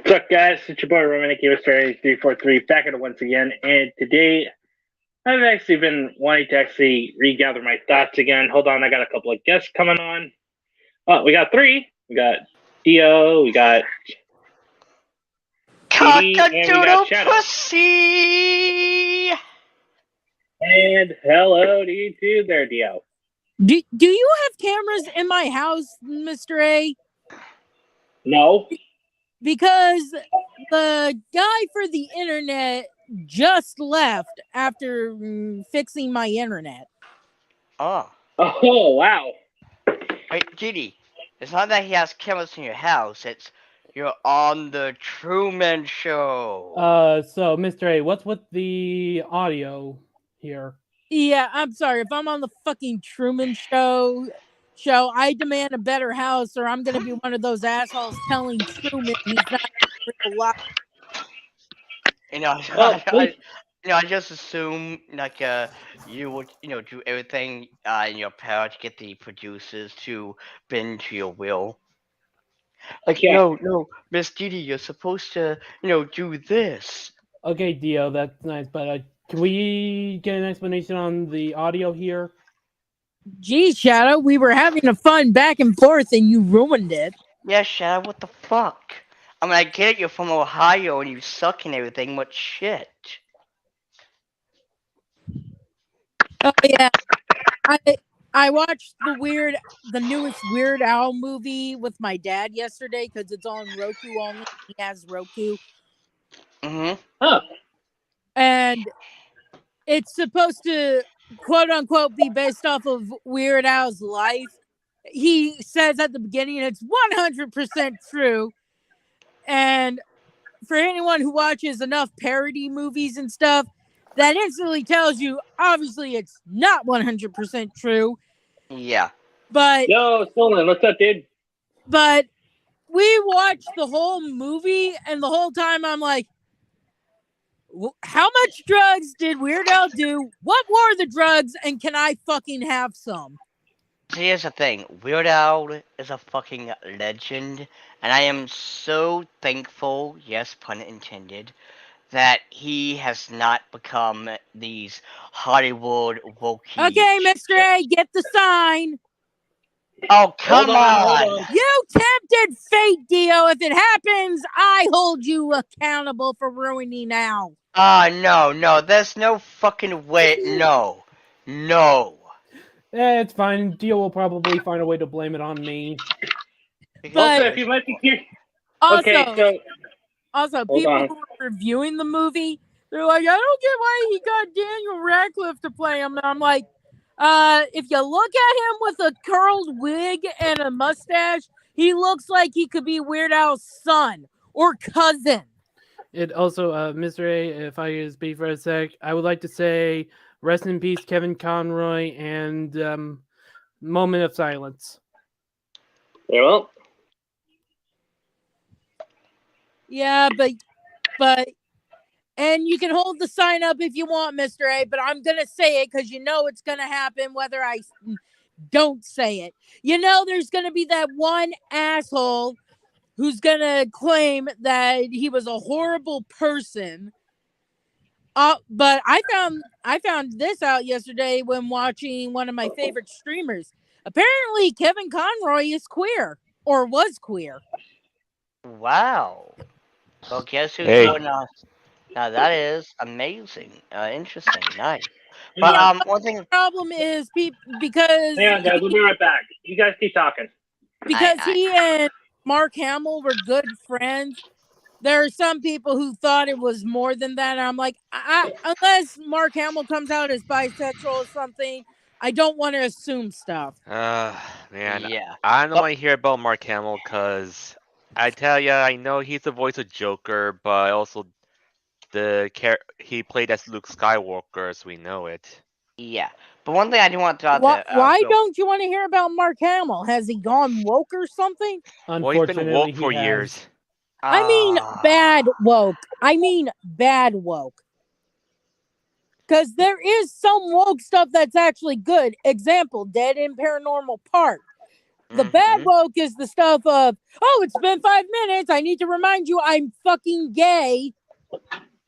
What's up, guys? It's your boy Roman, Fairy343, back at it once again. And today, I've actually been wanting to regather my thoughts again. Hold on, I got a couple of guests coming on. Oh, we got three. We got Dio, we got PD, and we got Shadow. Pussy! And hello to you too there, Dio. Do you have cameras in my house, Mr. A? No. Because the guy for the internet just left after fixing my internet. Oh, wow. wait, Giddy, it's not that he has cameras in your house, it's you're on the Truman Show. So Mr. A, what's with the audio here? Yeah, I'm sorry. If I'm on the fucking Truman Show, I demand a better house, or I'm gonna be one of those assholes telling Truman he's not real life. I just assume like you would do everything in your power to get the producers to bend to your will. Like no, Miss Didi, you're supposed to do this. Okay, Dio, that's nice, but can we get an explanation on the audio here? Gee, Shadow, we were having a fun back and forth, and you ruined it. Yeah, Shadow, what the fuck? I mean, I get it, you're from Ohio and you suck and everything, but shit. Oh yeah, I watched the newest Weird Al movie with my dad yesterday because it's on Roku only. He has Roku. Huh. And it's supposed to, quote unquote, be based off of Weird Al's life. He says at the beginning it's 100% true. And for anyone who watches enough parody movies and stuff, that instantly tells you, obviously, it's not 100% true. Yeah. But yo, Stolen, what's up, dude? But we watched the whole movie, and the whole time I'm like, how much drugs did Weird Al do? What were the drugs, and can I fucking have some? Here's the thing, Weird Al is a fucking legend, and I am so thankful, yes, pun intended, that he has not become these Hollywood woke. Okay, Mr. A, get the sign. Oh, come on. You tempted fate, Dio. If it happens, I hold you accountable for ruining now. No, there's no fucking way. No. It's fine. Dio will probably find a way to blame it on me. But if you might be here. Also, people who were reviewing the movie, they're like, I don't get why he got Daniel Radcliffe to play him. And I'm like, if you look at him with a curled wig and a mustache, he looks like he could be Weird Al's son or cousin. It also, Mr. A, if I could speak for a sec, I would like to say rest in peace, Kevin Conroy, and moment of silence. Well. Yeah, but and you can hold the sign up if you want, Mr. A, but I'm going to say it because you know it's going to happen whether I don't say it. You know there's going to be that one asshole who's going to claim that he was a horrible person. But I found this out yesterday when watching one of my favorite streamers. Apparently, Kevin Conroy is queer, or was queer. Wow. Well, guess who's going on? Now that is amazing, interesting, nice. But one thing. The problem is because. Hang on, guys. We'll be right back. You guys keep talking. Because he and Mark Hamill were good friends. There are some people who thought it was more than that. And I'm like, unless Mark Hamill comes out as bisexual or something, I don't want to assume stuff. Man, yeah. I don't want to hear about Mark Hamill because I tell you, I know he's the voice of Joker, but also he played as Luke Skywalker, as we know it. Yeah, but one thing I do want to talk about. Why don't you want to hear about Mark Hamill? Has he gone woke or something? Well, he's been woke for years. I mean bad woke. Because there is some woke stuff that's actually good. Example, Dead in Paranormal Park. The bad woke is the stuff of, oh, it's been 5 minutes. I need to remind you I'm fucking gay.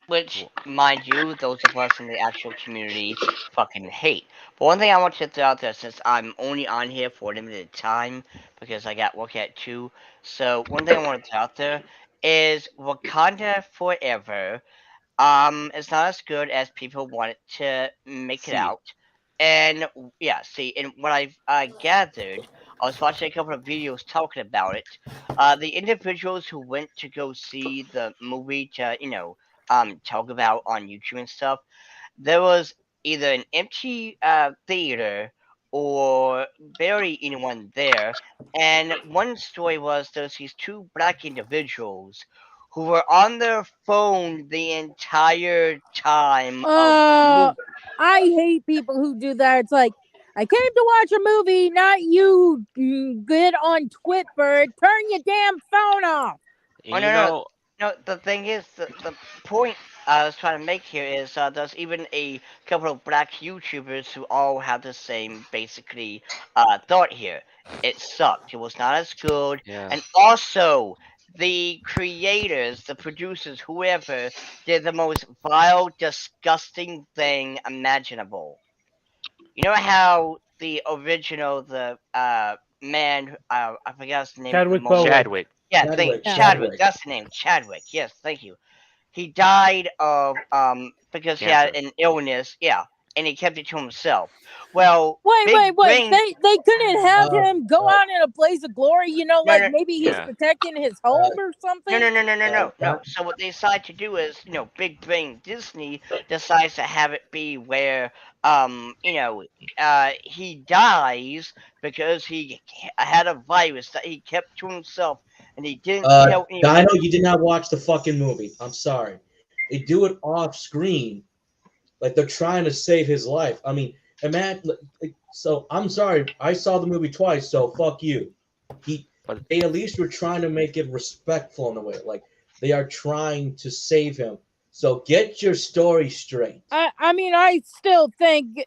Which, mind you, those of us in the actual community fucking hate. But one thing I want to throw out there, since I'm only on here for a limited time, because I got work at 2, so one thing I want to throw out there is Wakanda Forever. It's not as good as people want it to make it out. And yeah, see, and what I've gathered, I was watching a couple of videos talking about it. The individuals who went to go see the movie to, talk about on YouTube and stuff, there was either an empty theater or barely anyone there. And one story was there's these 2 black individuals who were on their phone the entire time of the movie. I hate people who do that. It's like, I came to watch a movie, not you good on Twitbird. Turn your damn phone off. No, the thing is, the point I was trying to make here is there's even a couple of black YouTubers who all have the same, basically, thought here. It sucked. It was not as good. Yeah. And also, the creators, the producers, whoever, did the most vile, disgusting thing imaginable. You know how the original, the man, I forgot his name. Chadwick. Yeah, Chadwick. That's the name. Chadwick. Yes, thank you. He died of because he had an illness. Yeah, and he kept it to himself. Well, wait. They couldn't have him go out in a blaze of glory. Maybe he's protecting his home or something. No. So what they decide to do is, Big Brain Disney decides to have it be where he dies because he had a virus that he kept to himself. And he didn't tell anyone. I know you did not watch the fucking movie. I'm sorry. They do it off screen, like they're trying to save his life. I mean, imagine. So I'm sorry. I saw the movie twice, so fuck you. They at least were trying to make it respectful in a way. Like they are trying to save him. So get your story straight. I still think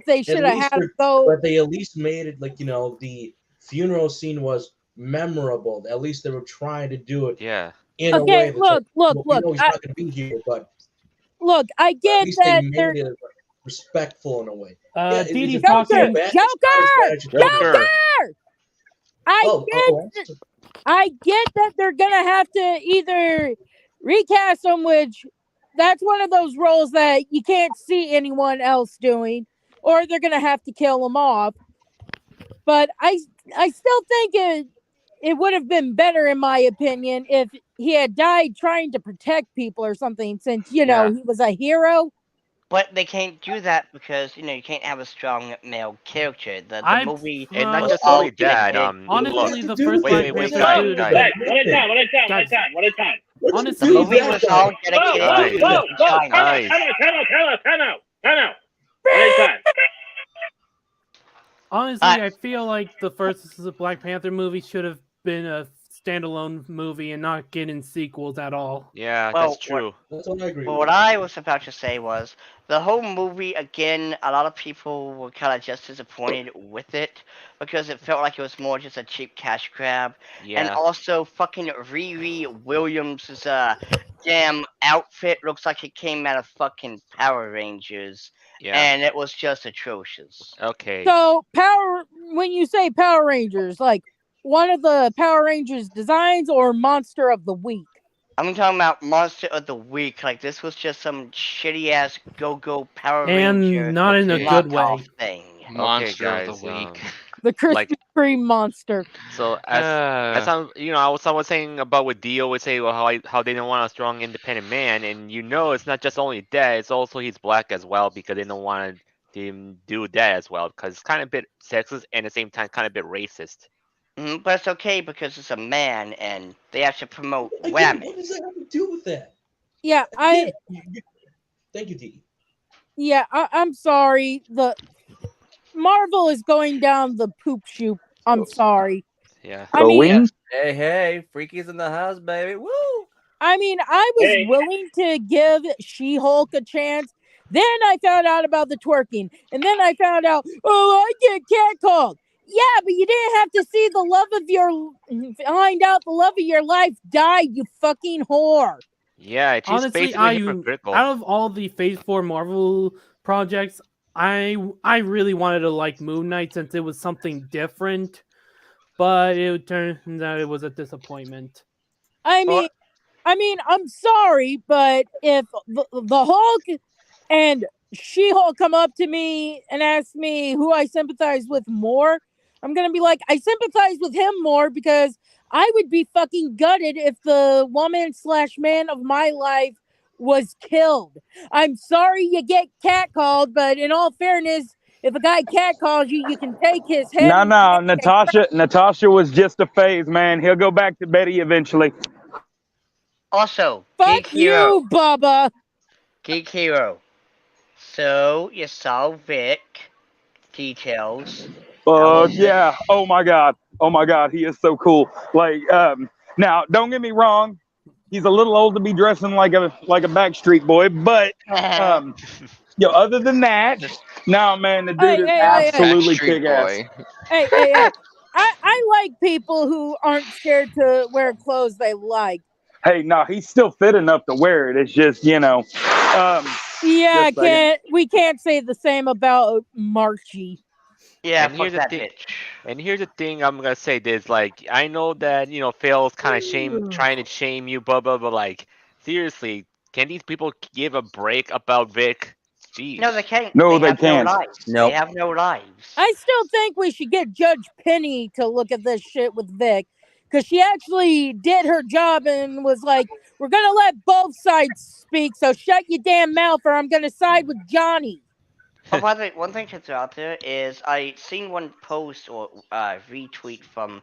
they should have had it go. But they at least made it like the funeral scene was memorable. At least they were trying to do it. Yeah. In a way that's look. He's not going to be here, but look, I get that they're respectful in a way. Didi Joker. I get that they're gonna have to either recast him, which that's one of those roles that you can't see anyone else doing, or they're gonna have to kill him off. But I still think it would have been better, in my opinion, if he had died trying to protect people or something, since he was a hero. But they can't do that because you can't have a strong male character. The movie and not just only that. Honestly, the first wait, one at a time. Honestly, the movie was all dedicated to China. Time out. Honestly, I feel like the first Black Panther movie should have been a standalone movie and not getting sequels at all. Yeah, that's true. That's what I agree But with. what I was about to say was the whole movie, again, a lot of people were kind of just disappointed with it because it felt like it was more just a cheap cash grab. Yeah. And also, fucking Riri Williams' damn outfit looks like it came out of fucking Power Rangers. Yeah. And it was just atrocious. Okay. So, when you say Power Rangers, like one of the Power Rangers designs or Monster of the Week? I'm talking about Monster of the Week. Like, this was just some shitty ass go Power Ranger. And not in a good way. Thing. Monster of the Week. The Krispy Kreme monster. So as someone was saying about what Dio would say, how they don't want a strong independent man, and it's not just only that, it's also he's black as well because they don't want to do that as well because it's kind of a bit sexist and at the same time kind of a bit racist. But it's okay because it's a man and they have to promote women. What does that have to do with that? Yeah, Thank you, Dee. Yeah, I'm sorry. The Marvel is going down the poop chute. I'm sorry. Yeah. Hey, Freaky's in the house, baby. Woo! I mean, I was willing to give She-Hulk a chance. Then I found out about the twerking. And then I found out, I get catcalled. Yeah, but you didn't have to see the love of your find out the love of your life die, you fucking whore. Yeah, she's Honestly, basically hypocritical. out of all the Phase 4 Marvel projects, I really wanted to like Moon Knight since it was something different, but it turns out it was a disappointment. I mean, I'm sorry, but if the Hulk and She-Hulk come up to me and ask me who I sympathize with more, I'm gonna be like, I sympathize with him more because I would be fucking gutted if the woman/man of my life was killed. I'm sorry you get catcalled, but in all fairness, if a guy catcalls you, you can take his head. No, Natasha was just a phase, man. He'll go back to Betty eventually. Also, fuck you, Bubba. Geek Hero. So you saw Vic. Details. Yeah. Oh my god, he is so cool. Like, now don't get me wrong, he's a little old to be dressing like a Backstreet Boy, but other than that, no, man, the dude is absolutely kick ass. Hey. I like people who aren't scared to wear clothes they like. Hey, no, he's still fit enough to wear it. It's just, yeah, we can't say the same about Marchie. Yeah, and here's the thing. And here's the thing. I'm gonna say this. Like, I know that Phil's kind of trying to shame you, blah blah. But like, seriously, can these people give a break about Vic? Jeez. No, they can't. No, they can't. No lives. Nope. They have no lives. I still think we should get Judge Penny to look at this shit with Vic, because she actually did her job and was like, "We're gonna let both sides speak, so shut your damn mouth, or I'm gonna side with Johnny." Oh, by the way, one thing to throw out there is I seen one post or retweet from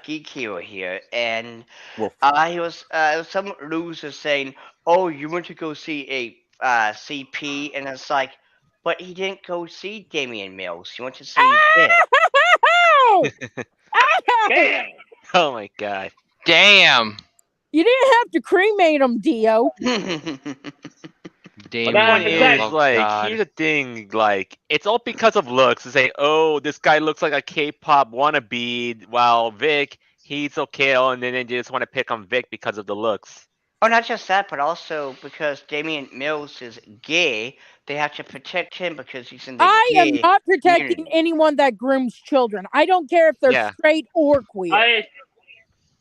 Geek Hero here, and he was some loser saying, "Oh, you went to go see a CP," and it's like, but he didn't go see Damian Mills. He went to see Vic. Damn. Oh my god. Damn. You didn't have to cremate him, Dio. But the point is, like, here's the thing, like, it's all because of looks. To say, oh, this guy looks like a K-pop wannabe, while Vic, he's okay, and then they just want to pick on Vic because of the looks. Oh, not just that, but also because Damian Mills is gay, they have to protect him because he's in the I am gay not protecting community. anyone that grooms children. I don't care if they're straight or queer.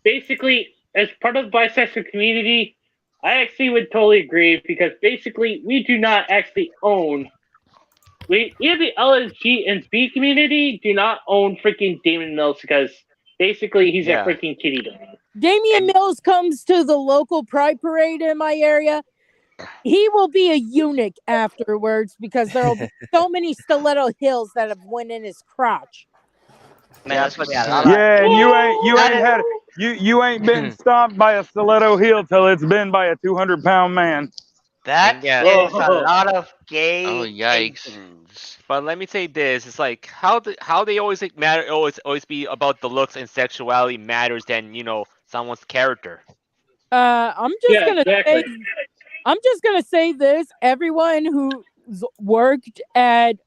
Basically, as part of the bisexual community, I actually would totally agree, because basically we do not actually own. We the LSG and B community do not own freaking Damon Mills, because basically he's a freaking kitty dog. Damian Mills comes to the local pride parade in my area. He will be a eunuch afterwards, because there will be so many stiletto heels that have went in his crotch. Man, and you ain't been stomped by a stiletto heel till it's been by a 200-pound man. That is a lot of gay. Oh yikes! But let me say this: it's like how they always think always be about the looks and sexuality matters than someone's character. I'm just gonna say this: everyone who's worked at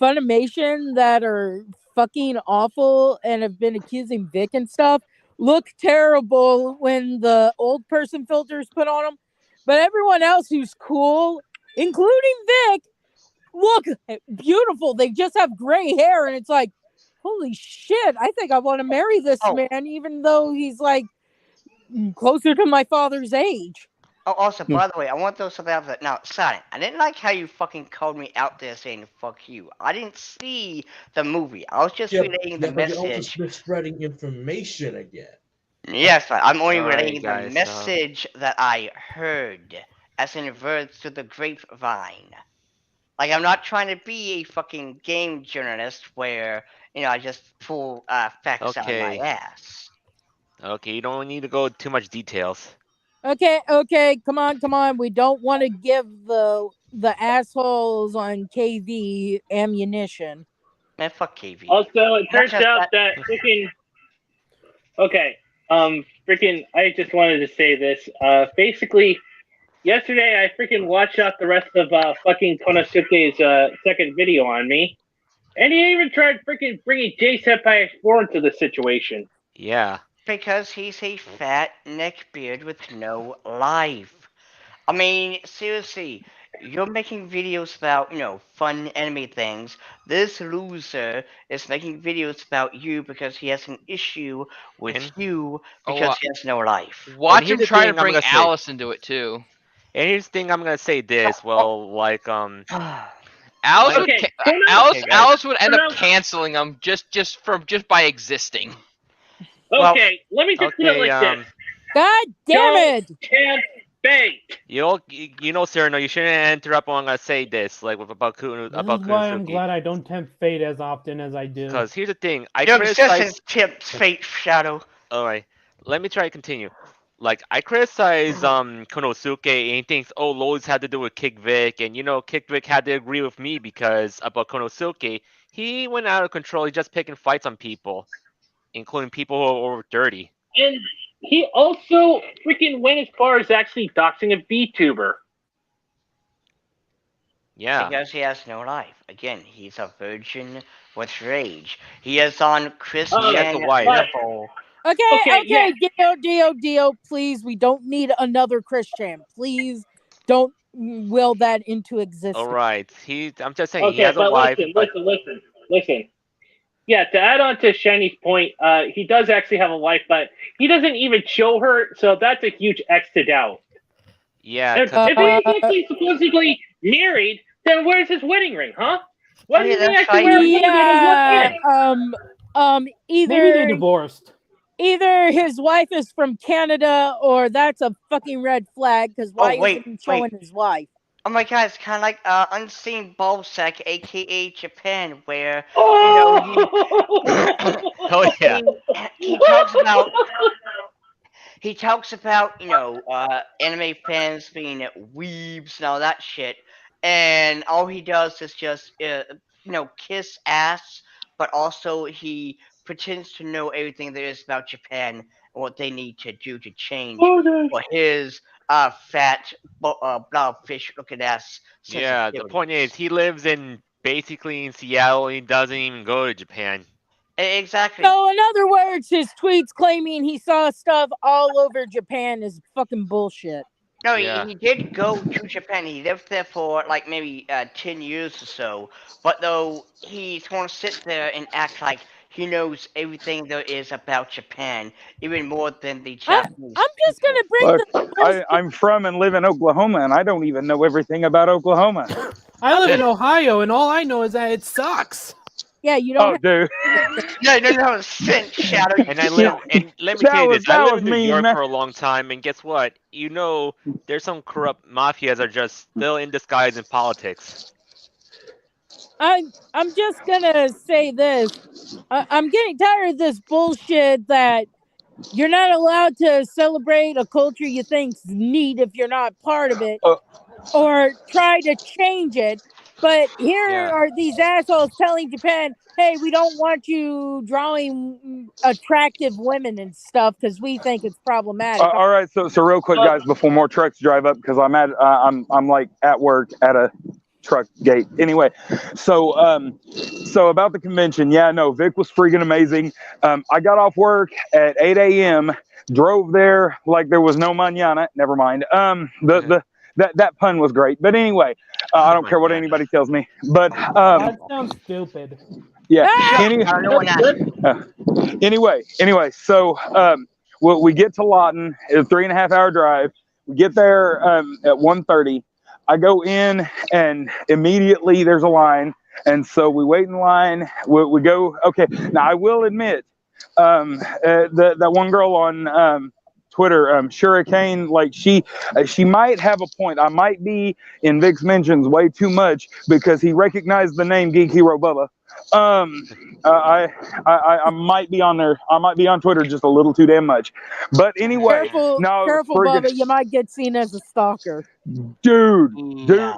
Funimation that are fucking awful and have been accusing Vic and stuff look terrible when the old person filter is put on them. But everyone else who's cool, including Vic, look beautiful. They just have gray hair, and it's like, holy shit, I think I want to marry this man, even though he's like closer to my father's age. Oh, also, by the way, I want to throw something out there. Now, Sonic, I didn't like how you fucking called me out there saying "fuck you." I didn't see the movie. I was just relaying the message. You're spreading information again. Yes, I'm only relaying the message that I heard, as in words through the grapevine. Like, I'm not trying to be a fucking game journalist where I just pull facts out of my ass. Okay, you don't need to go too much details. Okay, come on. We don't want to give the assholes on KV ammunition. Man, fuck KV. Also, it turns out that freaking... Okay, I just wanted to say this. Basically, yesterday I freaking watched out the rest of fucking Konosuke's second video on me. And he even tried freaking bringing J-Senpai X4 into the situation. Yeah. Because he's a fat neckbeard with no life. I mean, seriously, you're making videos about, fun anime things. This loser is making videos about you because he has an issue with you because he has no life. Watch here's him the try to thing I'm bring gonna say. Alice into it too. And here's the thing I'm gonna say this. Well, like Alice Okay, would so now- Alice Okay, guys. Alice would end So up now- canceling him just by existing. Okay, let me just put it like this. God damn it! Can't bait. You know, Cyrano, you shouldn't interrupt when I'm gonna say this, like about This is why I'm Kunosuke. glad I don't tempt fate as often as I do. Because here's the thing, I Your criticize. existence tips fate shadow. All right, let me try to continue. Like I criticize Konosuke and he thinks Lois had to do with Kick Vic, and Kick Vic had to agree with me because about Konosuke, he went out of control. He's just picking fights on people, including people who are over 30. And he also freaking went as far as actually doxing a VTuber. Yeah. Because he has no life. Again, he's a virgin with rage. He is on Chris He has Man a wife. level. Okay, Dio, please, we don't need another Christian. Please don't will that into existence. All right. I'm just saying he Okay, has a but wife. listen. Yeah, to add on to Shiny's point, he does actually have a wife, but he doesn't even show her, so that's a huge X to doubt. Yeah. If he's actually supposedly married, then where's his wedding ring, huh? Why did he actually wear a wedding ring on one hand? Either Maybe they're divorced. Either his wife is from Canada or that's a fucking red flag, because why isn't he showing his wife? Oh my god, it's kind of like Unseen Ballsack, aka Japan, where Oh yeah. he talks about anime fans being weebs and all that shit, and all he does is just kiss ass, but also he pretends to know everything there is about Japan and what they need to do to change for his fat blobfish looking ass. Yeah, the point is he lives basically in Seattle. He doesn't even go to Japan. Exactly. So, in other words, his tweets claiming he saw stuff all over Japan is fucking bullshit. No, he did go to Japan. He lived there for like maybe 10 years or so. But though he's going to sit there and act like he knows everything there is about Japan, even more than the Japanese. I'm just going to bring Look, I'm from and live in Oklahoma, and I don't even know everything about Oklahoma. I live in Ohio, and all I know is that it sucks. Yeah, you don't. Oh, dude. Yeah, you don't have a cent, Shadow. And let me tell you this. I lived in New York for a long time, and guess what? There's some corrupt mafias that are just still in disguise in politics. I'm just gonna say this. I'm getting tired of this bullshit that you're not allowed to celebrate a culture you think's neat if you're not part of it, or try to change it. But here are these assholes telling Japan, hey, we don't want you drawing attractive women and stuff because we think it's problematic. All right, so real quick, guys, before more trucks drive up, because I'm like at work at a truck gate. Anyway, so about the convention, Vic was freaking amazing. I got off work at 8 a.m., drove there like there was no mañana. Never mind. That pun was great. But anyway, I don't care what anybody tells me. But that sounds stupid. Yeah. Anyway, so we get to Lawton. It's a 3.5-hour drive. We get there at 1:30. I go in and immediately there's a line. And so we wait in line. We go. Okay. Now I will admit that one girl on Twitter, Shurikane, like she might have a point. I might be in Vic's mentions way too much because he recognized the name Geek Hero Bubba. I might be on there. I might be on Twitter just a little too damn much. But anyway, careful, Bubba. You might get seen as a stalker. Dude,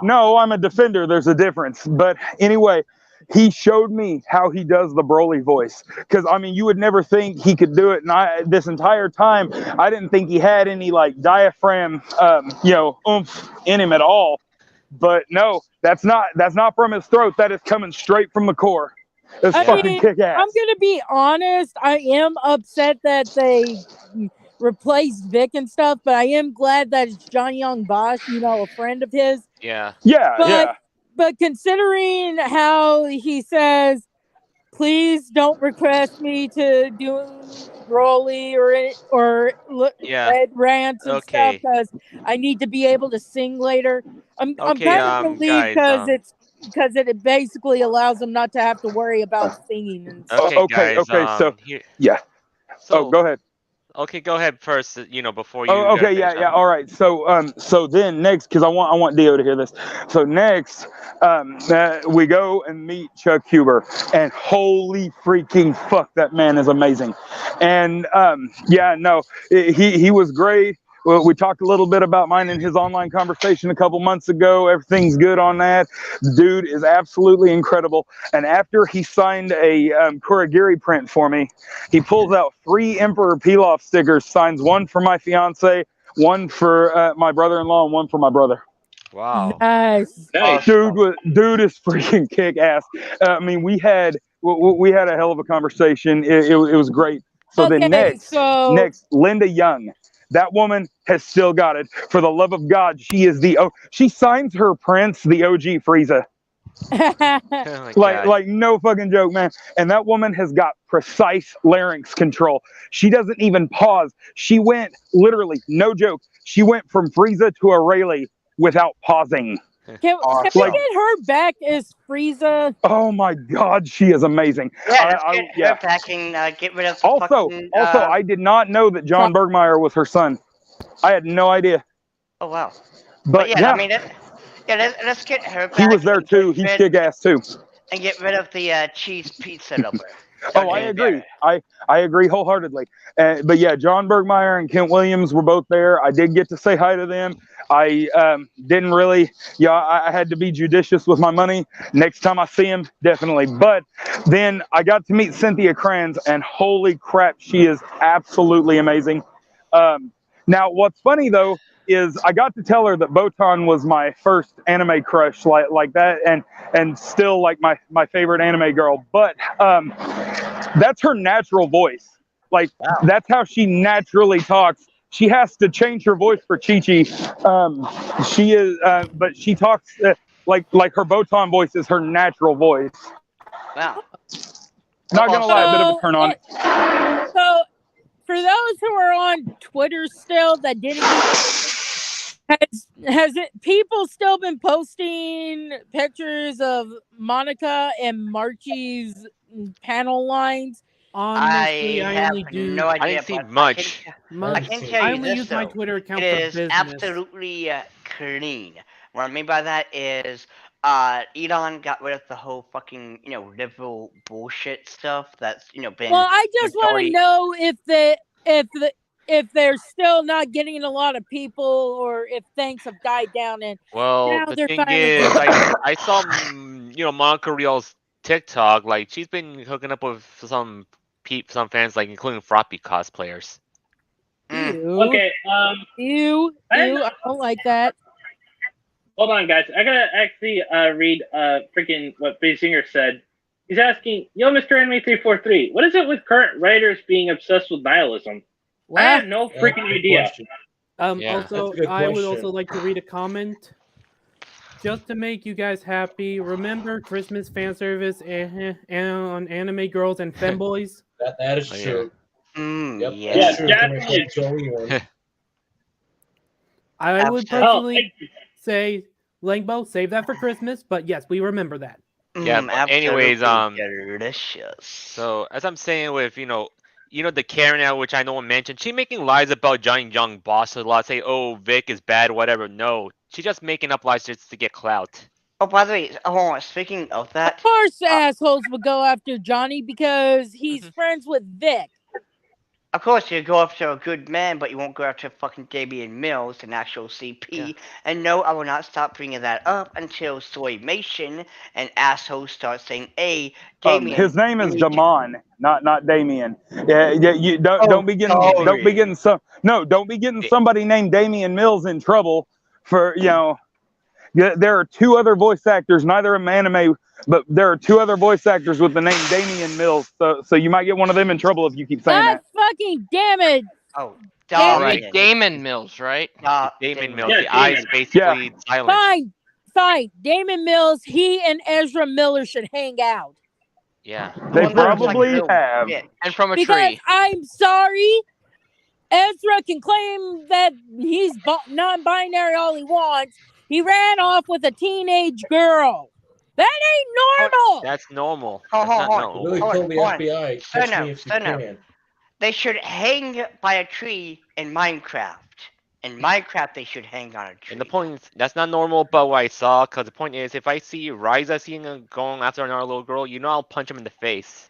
no, I'm a defender. There's a difference. But anyway, he showed me how he does the Broly voice. Because, I mean, you would never think he could do it. And this entire time, I didn't think he had any, like, diaphragm, oomph in him at all. But no, that's not from his throat. That is coming straight from the core. It's I fucking mean, kick ass. I'm gonna be honest. I am upset that they replaced Vic and stuff, but I am glad that it's John Young Bosch, a friend of his. Yeah. But considering how he says, please don't request me to do Broly or Red rants and stuff because I need to be able to sing later. I'm kind of relieved guys, because it basically allows them not to have to worry about singing and stuff. Okay, guys. So yeah. So, go ahead. Okay, go ahead first. Before you. Oh, okay, yeah. All right. So then next, because I want Dio to hear this. So next, we go and meet Chuck Huber, and holy freaking fuck, that man is amazing. And he was great. Well, we talked a little bit about mine in his online conversation a couple months ago. Everything's good on that. The dude is absolutely incredible. And after he signed a Kurogiri print for me, he pulls out 3 Emperor Pilaf stickers, signs one for my fiance, one for my brother-in-law, and one for my brother. Wow. Nice. Dude is freaking kick ass. I mean, we had a hell of a conversation. It was great. So then next, Linda Young. That woman has still got it. For the love of God, she is she signs her prints the OG Frieza. like no fucking joke, man. And that woman has got precise larynx control. She doesn't even pause. She went literally, no joke. She went from Frieza to Aurelie without pausing. Can we get her back as Frieza? Oh my God, she is amazing. Yeah, let's get her back and get rid of the Also, I did not know that John Bergmeyer was her son. I had no idea. Oh wow. But yeah, I mean, let's get her back. He was there too. He's kick ass too. And get rid of the cheese pizza number. Oh, I agree. I agree wholeheartedly. But yeah, John Bergmeyer and Kent Williams were both there. I did get to say hi to them. I didn't really, I had to be judicious with my money. Next time I see him, definitely. But then I got to meet Cynthia Kranz, and holy crap, she is absolutely amazing. Now, what's funny though is I got to tell her that Botan was my first anime crush, like that, and still like my favorite anime girl. But that's her natural voice. Like that's how she naturally talks. She has to change her voice for Chi-Chi. She is, but she talks like her Botan voice is her natural voice. Wow. Not gonna lie, a bit of a turn on. So, for those who are on Twitter still that didn't, people still been posting pictures of Monica and Marchie's panel lines? Honestly, I only no idea. I didn't see much. I can tell you I only this, use my Twitter account it for is business. absolutely clean. What I mean by that is, Elon got rid of the whole fucking, liberal bullshit stuff that's, been. Well, I just want to know if they're still not getting a lot of people, or if things have died down. And well, now the they're thing finally is, I saw, Monica Real's TikTok. Like, she's been hooking up with some fans, like including Froppy cosplayers. Ew. Okay. Ew. I don't like that. Hold on, guys. I gotta actually read freaking what Basinger said. He's asking, "Yo, Mr. Enemy 343, what is it with current writers being obsessed with nihilism?" What? I have no freaking idea. Also, I would also like to read a comment. Just to make you guys happy, remember Christmas fan service and on anime girls and femboys? That is true. Yep, Yeah, definitely. I would personally say, Langbo, save that for Christmas, but yes, we remember that. Yeah, but anyways, delicious. So as I'm saying with, the Karen out, which I know one mentioned, she making lies about Johnny Young Boss a lot, say, oh, Vic is bad, whatever. No, she's just making up lies just to get clout. Oh, by the way, hold on, speaking of that. Of course, assholes would go after Johnny because he's friends with Vic. Of course, you go after a good man, but you won't go after fucking Damian Mills, an actual CP. Yeah. And no, I will not stop bringing that up until Soymation and assholes start saying, "Hey, Damian." His name is Damon, not Damien. Yeah. You don't be getting somebody named Damian Mills in trouble for There are 2 other voice actors, neither of them anime, but there are 2 other voice actors with the name Damian Mills. So you might get one of them in trouble if you keep saying God that. fucking damn it. Oh, Damn Right, Damon. Damon Mills, right? Damon Mills. Yeah, The eyes Damon. basically silent. Fine. Damon Mills, he and Ezra Miller should hang out. Yeah. They One that was like probably little have. shit. And from a Because tree. I'm sorry, Ezra can claim that he's non-binary all he wants. He ran off with a teenage girl. That ain't normal. That's normal. Hold That's not on. normal. Really Hold told the on. FBI, Stand catch up, me if you stand up. can. They should hang by a tree in Minecraft. In Minecraft, they should hang on a tree. And the point is, that's not normal, but what I saw, because the point is, if I see Ryza seeing him going after another little girl, I'll punch him in the face.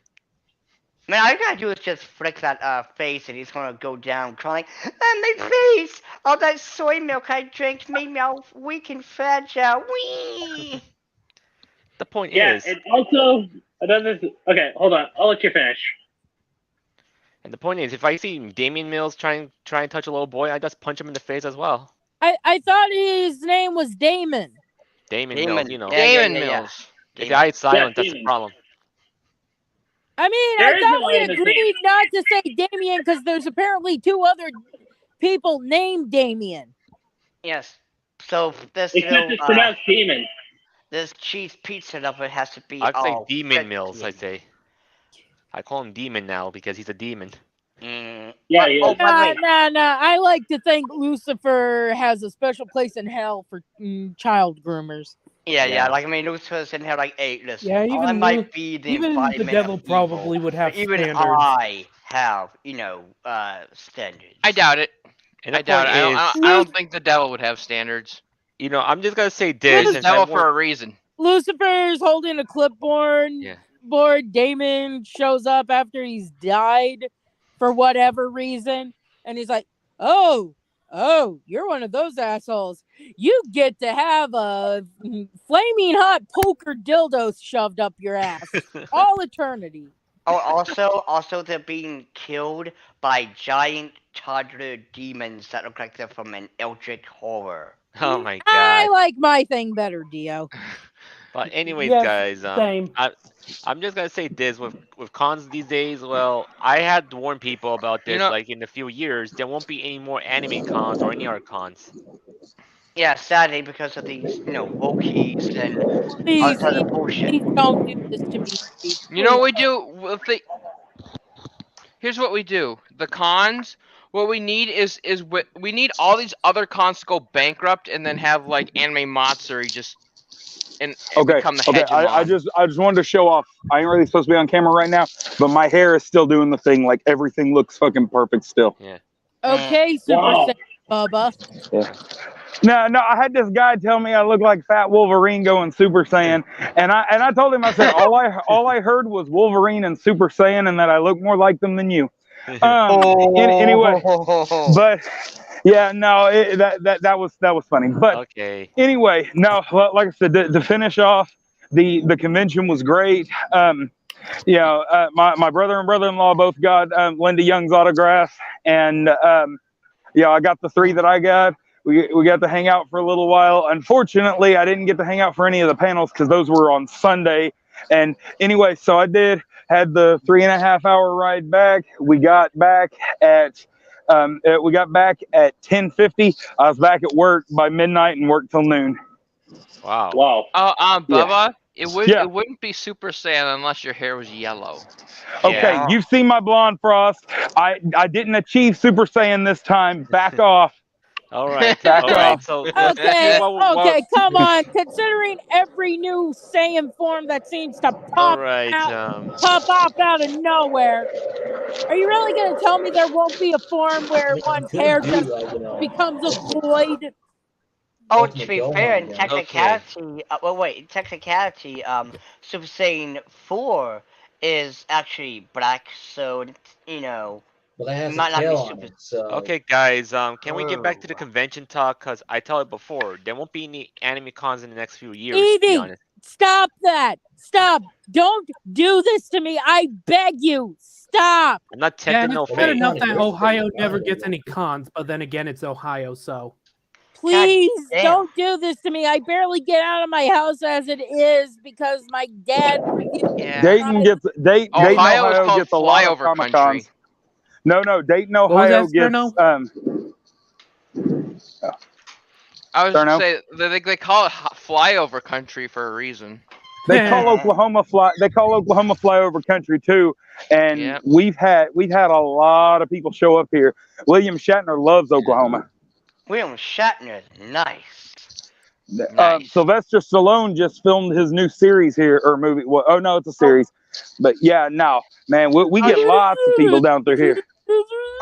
Man, all you gotta do is just flick that face and he's gonna go down crying, my face! All that soy milk I drank made me all weak and fragile. Whee! The point Yeah, is, and also another. Okay, hold on. I'll let you finish. and the point is, if I see Damian Mills try and touch a little boy, I just punch him in the face as well. I thought his name was Damon. Damon Mills, Yeah, Damon yeah. Mills. If the eye's silent, Yeah, that's the Damon. problem. I mean, There I is thought no we way in the agreed not to say Damien because there's apparently 2 other people named Damien. Yes. So this Except it's pronounced demon. this cheese pizza lover has to be I'd say all Demon Mills, I freaking- say. I call him Demon now because he's a demon. Yeah, he is. by the way, Nah. I like to think Lucifer has a special place in hell for child groomers. yeah. Like I mean, Lucifer's in here like, hey, listen, Yeah, I even might be the even the embodiment devil of probably evil, would have but even standards. I have, standards. I doubt it. And the I doubt it. point is, I don't think the devil would have standards. I'm just gonna say He's this. the Since I devil for won't- a reason. Lucifer's holding a clipboard. Yeah. Damon shows up after he's died for whatever reason, and he's like, "Oh, you're one of those assholes. You get to have a flaming hot poker dildo shoved up your ass all eternity." Oh, also they're being killed by giant toddler demons that look like they're from an eldritch horror. Oh my I god. like my thing better, Dio. But anyways, Yes, guys, same. I'm just gonna say this with cons these days. Well, I had to warn people about this. Like in a few years, there won't be any more anime cons or any other cons. Yeah, sadly because of these, wokies and Please, other bullshit. please don't do this to me. Steve. You know what we do? Here's what we do. The cons. What we need is we need all these other cons to go bankrupt and then have like Anime Matsuri just and become the hegemon. I just wanted to show off. I ain't really supposed to be on camera right now, but my hair is still doing the thing. Like everything looks fucking perfect still. Yeah. Okay, Super Wow. Saiyan Bubba. Yeah. No, I had this guy tell me I look like Fat Wolverine going Super Saiyan, and I told him, I said all I heard was Wolverine and Super Saiyan, and that I look more like them than you. Anyway, but yeah, no, that was funny. But okay. Anyway, no, like I said, to finish off, the convention was great. My brother and brother-in-law both got Linda Young's autograph, and I got the 3 that I got. We got to hang out for a little while. Unfortunately, I didn't get to hang out for any of the panels because those were on Sunday. And anyway, so I had the 3.5-hour ride back. We got back at 10:50. I was back at work by midnight and worked till noon. Wow. Bubba, it Yeah. wouldn't be Super Saiyan unless your hair was yellow. Okay, Yeah. you've seen my blonde frost. I didn't achieve Super Saiyan this time. Back off. All right. Back All right. off. So Okay, come on. Considering every new Saiyan form that seems to all pop right. up out of nowhere, are you really going to tell me there won't be a form where one's hair just becomes a void? Oh, to be fair, in Okay. technicality, Super Saiyan 4 is actually black, so Well, that has Might a not be tail on super- it, so... Okay, guys. Can we get back to the convention talk? Cause I tell it before, there won't be any anime cons in the next few years. To be Evie, honest. stop that. Stop. Don't do this to me. I beg you. Stop. I'm not Yeah, tempting no it's bad fate. enough that Fate. Ohio never gets any cons, but then again, it's Ohio, so. Please damn. don't do this to me. I barely get out of my house as it is because my dad refused. Yeah. Dayton, Ohio is Ohio called gets a lot of flyover Comic country. Cons. No, Dayton, What was Ohio that, gets Sterno? I was Sterno? say they call it flyover country for a reason. They call Oklahoma flyover country too, and Yep. we've had a lot of people show up here. William Shatner loves Oklahoma. William Shatner, nice. Nice. Sylvester Stallone just filmed his new series here, or movie. Well, oh no, it's a series. But yeah, no, man, we get lots of people down through here.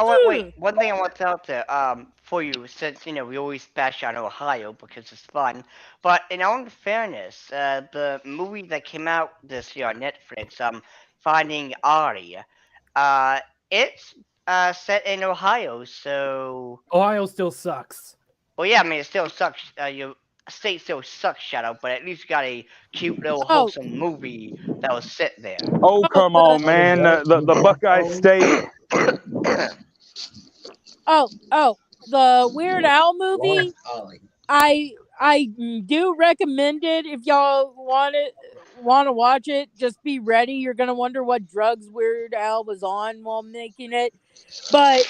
Oh wait, one thing I want to out there, for you, since we always bash on Ohio because it's fun, but in all fairness, the movie that came out this year on Netflix, Finding Ari, it's set in Ohio, so Ohio still sucks. well, yeah, I mean it still sucks. Your state still sucks, Shadow, but at least you got a cute little wholesome movie that was set there. Oh come on, man, the Buckeye State. The Weird Al movie. I do recommend it if y'all want to watch it. Just be ready. You're gonna wonder what drugs Weird Al was on while making it. But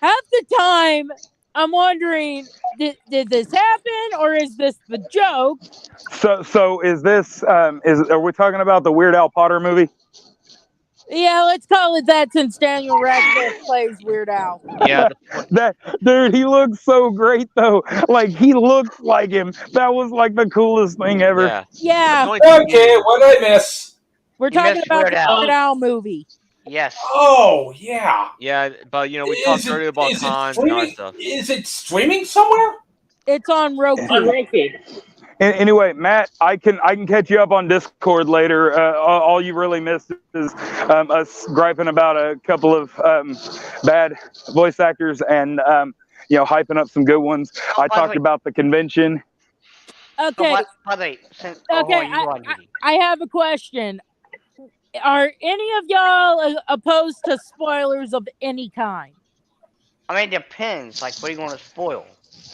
half the time, I'm wondering, did this happen or is this the joke? So is this are we talking about the Weird Al Potter movie? Yeah, let's call it that since Daniel Radcliffe plays Weird Al. Yeah. That dude, he looks so great though. Like he looks like him. That was like the coolest thing ever. Yeah. Okay, what did I miss? We're talking about the Weird Al movie. Yes. Oh, yeah. Yeah, but we talked earlier about cons and other stuff. Is it streaming somewhere? It's on Roku. Anyway, Matt, I can catch you up on Discord later. All you really missed is us griping about a couple of bad voice actors and hyping up some good ones. I talked about the convention. Okay. I have a question. Are any of y'all opposed to spoilers of any kind? I mean, it depends. Like, what do you want to spoil?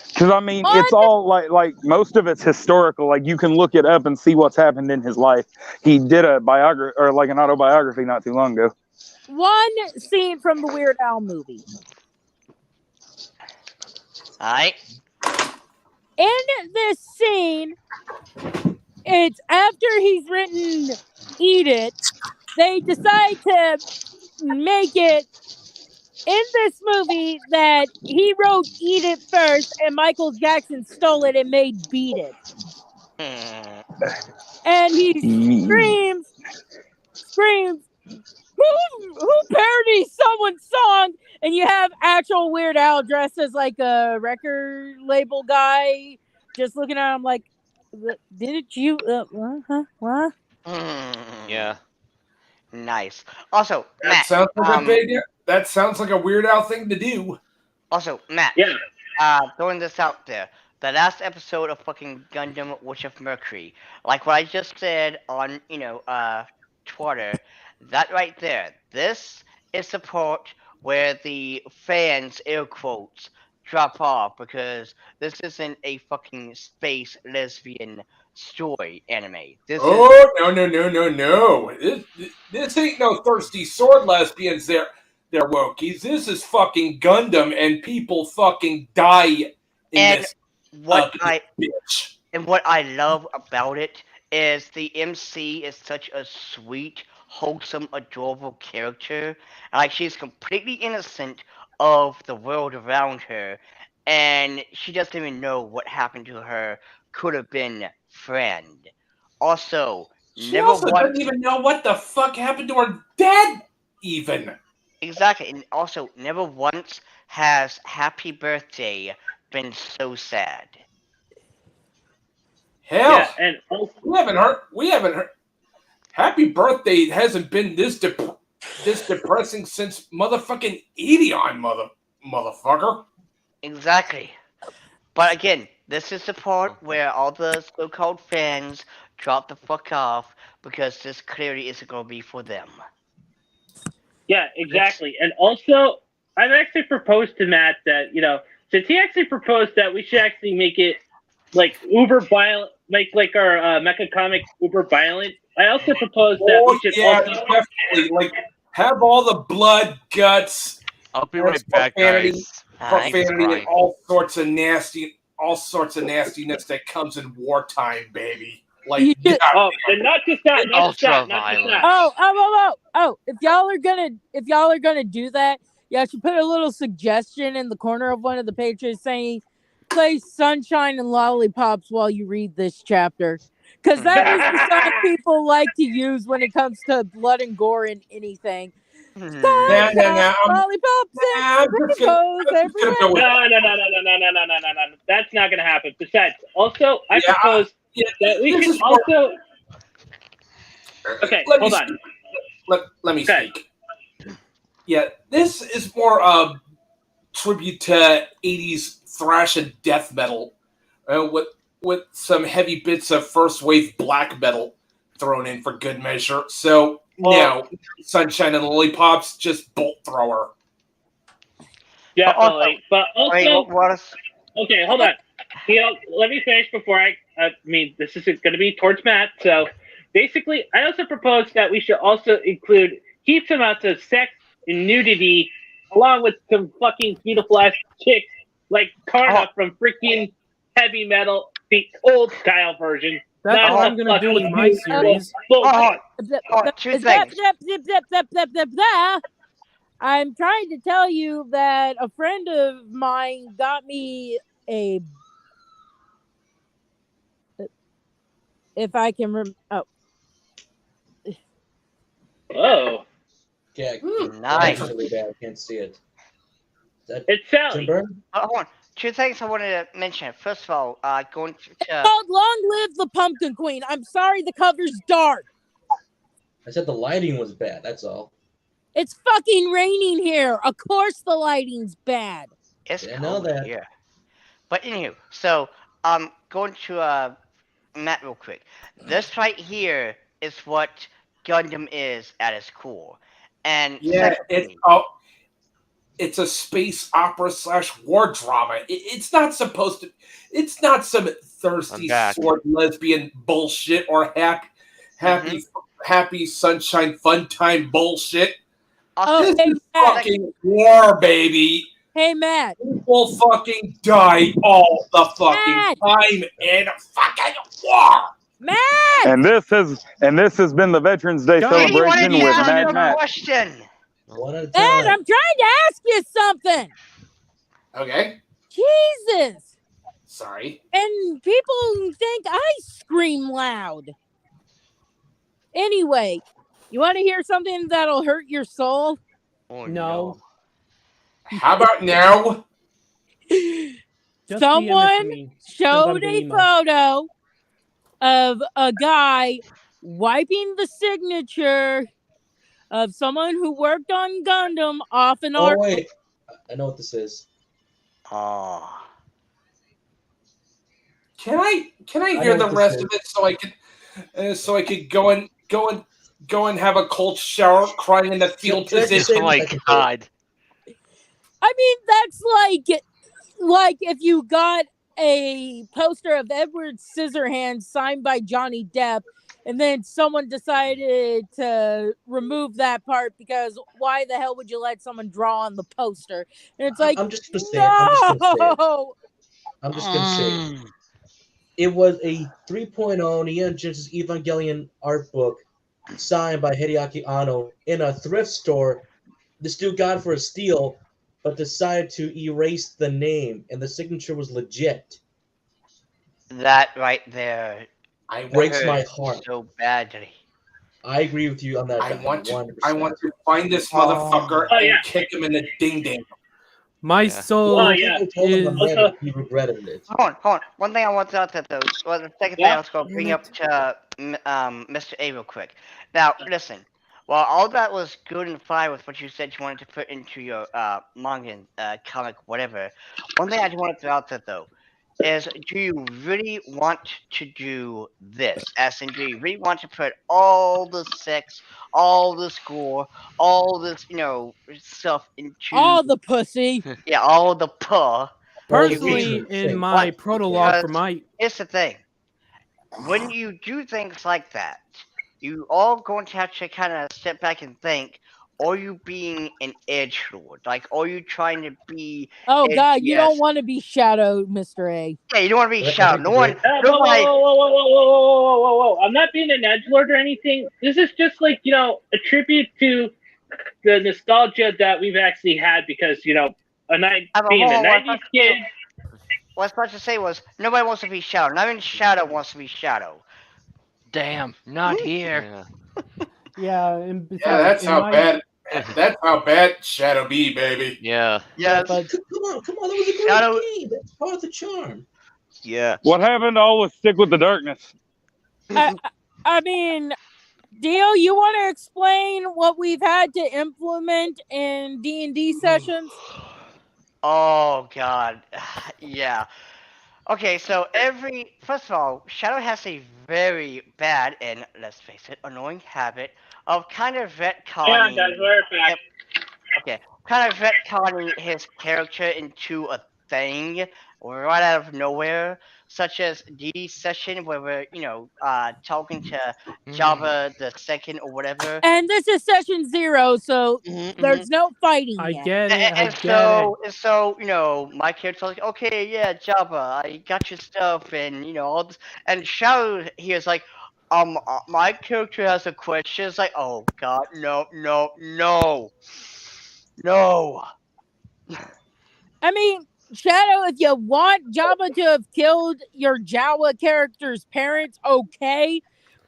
Because I mean, it's all like most of it's historical. Like you can look it up and see what's happened in his life. He did a biography or like an autobiography not too long ago. One scene from the Weird Al movie. Alright. In this scene, it's after he's written Eat It, they decide to make it in this movie that he wrote Eat It first and Michael Jackson stole it and made Beat It. And he screams, who parodies someone's song? And you have actual Weird Al dressed as like a record label guy just looking at him like, didn't you? What? Yeah. Nice. Also, That Matt, sounds like a Weird Al thing to do. Also, Matt. Throwing this out there. The last episode of fucking Gundam Witch of Mercury, like what I just said on, Twitter, that right there, this is the part where the fans, air quotes, drop off because this isn't a fucking space lesbian story anime. This is No. This ain't no thirsty sword lesbians. They're wokies. This is fucking Gundam and people fucking die in this. What I love about it is the MC is such a sweet, wholesome, adorable character. Like she's completely innocent of the world around her, and she doesn't even know what happened to her could have been friend. Also, she doesn't even know what the fuck happened to her dad, even. Exactly, and also never once has Happy Birthday been so sad. Hell, and we haven't heard. Happy Birthday hasn't been this depressing since motherfucking Edeon, motherfucker. Exactly. But again, this is the part where all the so-called fans drop the fuck off because this clearly isn't going to be for them. Yeah, exactly. And also, I've actually proposed to Matt that, since he actually proposed that we should actually make it like uber violent, like our mecha comic uber violent. I also proposed that we should also definitely like have all the blood, guts, I'll be right back, profanity, guys. profanity, and all sorts of nastiness that comes in wartime, baby. Like, oh, and not just that, not just that, not just that. If y'all are gonna do that, y'all should put a little suggestion in the corner of one of the pages saying, "Play Sunshine and Lollipops while you read this chapter," because that is the song people like to use when it comes to blood and gore in anything. Sunshine, lollipops, and rainbows everywhere. No. That's not gonna happen. Besides, also, I propose that we should also. Okay, hold on. Let me speak. Yeah, this is more tribute to 80s thrash and death metal, with some heavy bits of first wave black metal thrown in for good measure. So no, Sunshine and Lollipops, just bolt thrower. Definitely, but also, okay, hold on. Let me finish before I mean, this is going to be towards Matt. So basically, I also propose that we should also include heaps amounts of sex and nudity, along with some fucking beautiful ass chicks like Karna from freaking Heavy Metal, the old style version. That's what I'm gonna do with my series. I'm trying to tell you that a friend of mine got me a. If I can Oh. Yeah, nice. Really bad. I can't see it. It's Sally. Hold on. Two things I wanted to mention. First of all, going to. It's called Long Live the Pumpkin Queen. I'm sorry the cover's dark. I said the lighting was bad. That's all. It's fucking raining here. Of course the lighting's bad. It's I know that. Yeah. But anywho, so going to Matt real quick. This right here is what Gundam is at its core. And it's a space opera / war drama. It's not supposed to. It's not some thirsty sword lesbian bullshit or happy sunshine fun time bullshit. This is fucking war, baby. Hey, Matt. People fucking die all the fucking time in fucking war. Matt. And this has been the Veterans Day celebration with Matt. Question. Matt, I'm trying to ask you something. Okay. Jesus. Sorry. And people think I scream loud. Anyway, you want to hear something that'll hurt your soul? Oh, no. How about now? Someone showed a photo of a guy wiping the signature of someone who worked on Gundam off an art. Oh wait, I know what this is. Oh. Can I hear the rest of it so I could go and have a cold shower, crying in the field position? Oh my god. I mean, that's like if you got a poster of Edward Scissorhands signed by Johnny Depp, and then someone decided to remove that part because why the hell would you let someone draw on the poster? And it's like, I'm just gonna say it. It was a 3.0 Neon Genesis Evangelion art book signed by Hideaki Anno in a thrift store. This dude got it for a steal, but decided to erase the name, and the signature was legit. That right there breaks my heart so badly. I agree with you on that. I want to find this motherfucker and kick him in the ding ding. My soul he regretted it. Hold on. One thing I want to add though. Well, the second thing I was going to bring up to Mr. A real quick. Now, listen. While all that was good and fine with what you said you wanted to put into your manga, comic, whatever, one thing I just wanted to throw out there though is, do you really want to do this? As in, do you really want to put all the sex, all the gore, all this, stuff into all the pussy? Yeah, all the puh Personally, in my prologue for Because my here's the thing: when you do things like that, you all going to have to kind of step back and think: are you being an edgelord? Like, are you trying to be? Oh God, you edgy don't as- want to be shadowed, Mr. A. Yeah, you don't want to be I shouted. think No one, Whoa, nobody. whoa. I'm not being an edgelord or anything. This is just like, a tribute to the nostalgia that we've actually had because, being a 90s kid. What I was about to say was nobody wants to be Shadow. Not even Shadow wants to be Shadow. Damn, not here. yeah, and besides, Yeah, that's in how my, bad. That's how bad Shadow be, baby. Yeah. Yes. but Come on, that was a great Shadow. game. That's part of the charm. Yeah. What happened to always stick with the darkness? I mean, Dio, you want to explain what we've had to implement in D&D sessions? Oh God. Yeah. Okay, so first of all, Shadow has a very bad and, let's face it, annoying habit of kind of Yeah, retconning. guys, we're back. Okay, kind of retconning his character into a thing right out of nowhere, such as DD session where we're, talking to Java the second or whatever. And this is session 0, so there's no fighting I yet. get it. I And get so, it. and so, my character's like, okay, yeah, Java, I got your stuff, and all this. And Shadow here is like, my character has a question. It's like, oh God, no. I mean, Shadow, if you want Java to have killed your Jawa character's parents, okay.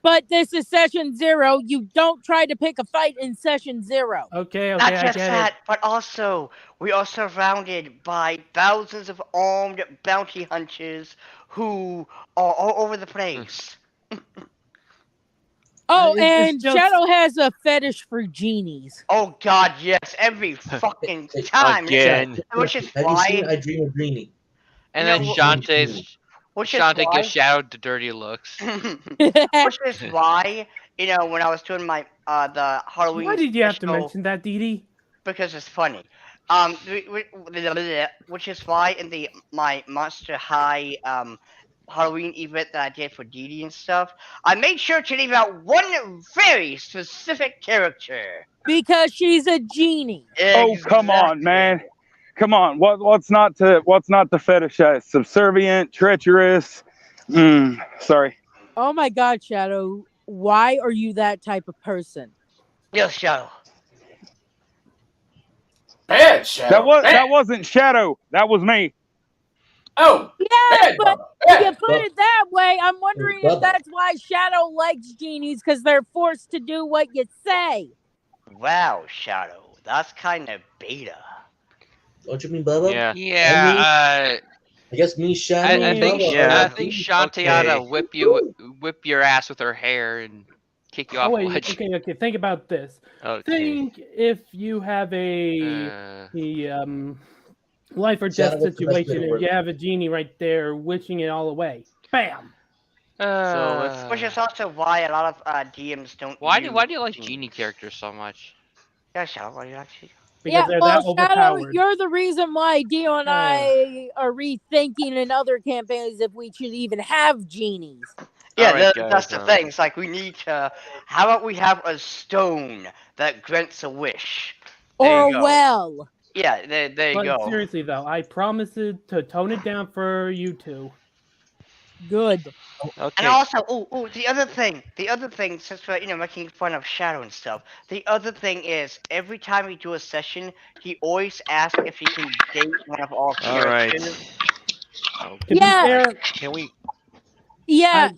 But this is session 0. You don't try to pick a fight in session 0. Okay, Not I just get that, it. but also we are surrounded by thousands of armed bounty hunters who are all over the place. Oh, It's and just- Shadow has a fetish for genies. Oh God, yes, every fucking time. Again. Which is Have you seen why. I Dream of Greenie? And You then know, Shantae gives Shadow the dirty looks. Which is why, when I was doing my the Halloween Why did you have to special, mention that, Dee? because it's funny. Which is why in my Monster High Halloween event that I did for Dee Dee and stuff, I made sure to leave out one very specific character. Because she's a genie. Oh, come on, man. Come on. What's not to fetishize? Subservient, treacherous. Sorry. Oh my God, Shadow. Why are you that type of person? Yes, Shadow. Bad Shadow. That wasn't Shadow. That was me. Oh, yeah, bad but Bubba. if you Bad. put it that way, I'm wondering if Bubba. that's why Shadow likes genies, because they're forced to do what you say. Wow, Shadow, that's kind of beta. Don't you mean Bubba? Yeah. Yeah. I guess me, Shadow, I and think Bubba. I think Shantae ought to whip your ass with her hair and kick you off Oh a wait, ledge. okay. Think about this. Okay. Think if you have a life or Shadow, death what's the best way situation, to and word you it? have a genie right there wishing it all away. Bam. So let's. Which is also why a lot of DMs don't. Why do you like genie characters so much? Yeah, Shadow, why do you like genie? Because they're that Shadow, overpowered. you're the reason why Dio and I are rethinking in other campaigns if we should even have genies. Yeah, Alright, that's guys, the thing. It's like we need to. How about we have a stone that grants a wish? There Or you a go. well. Yeah, there you But go. seriously though, I promise to tone it down for you two. Good. Okay. And also, the other thing, since we're making fun of Shadow and stuff, the other thing is every time we do a session, he always asks if he can date one of our Alright. characters. To be Yeah. fair, Can we? Yeah.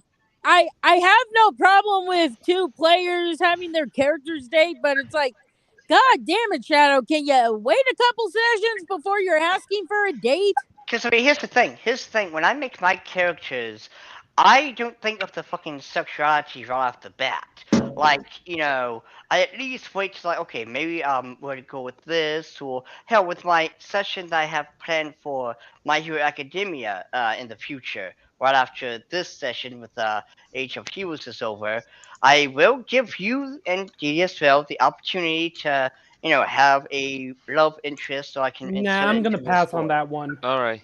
I have no problem with two players having their characters date, but it's like, God damn it, Shadow, can you wait a couple sessions before you're asking for a date? Because, I mean, here's the thing. When I make my characters, I don't think of the fucking sexuality right off the bat. Like, I at least wait till, like, okay, maybe we're to go with this, or hell, with my session that I have planned for My Hero Academia in the future, right after this session with Age of Heroes is over, I will give you and Dee as well the opportunity to, have a love interest so I can insert nah, I'm it gonna into the pass story. on that one. Alright.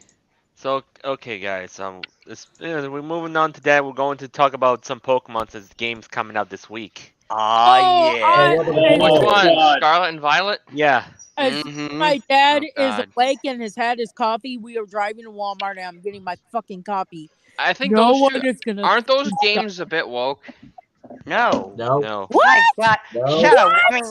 So okay, guys. We're moving on to that. We're going to talk about some Pokemon since the game's coming out this week. Oh, Yeah. what and about Which Oh, one? God. Scarlet and Violet? Yeah. as soon as Mm-hmm. my dad Oh, is God. awake and has had his coffee, we are driving to Walmart and I'm getting my fucking copy. I think No those one two is gonna aren't those stop. games a bit woke. No. No. No. What? My God. No. Shut up. I mean,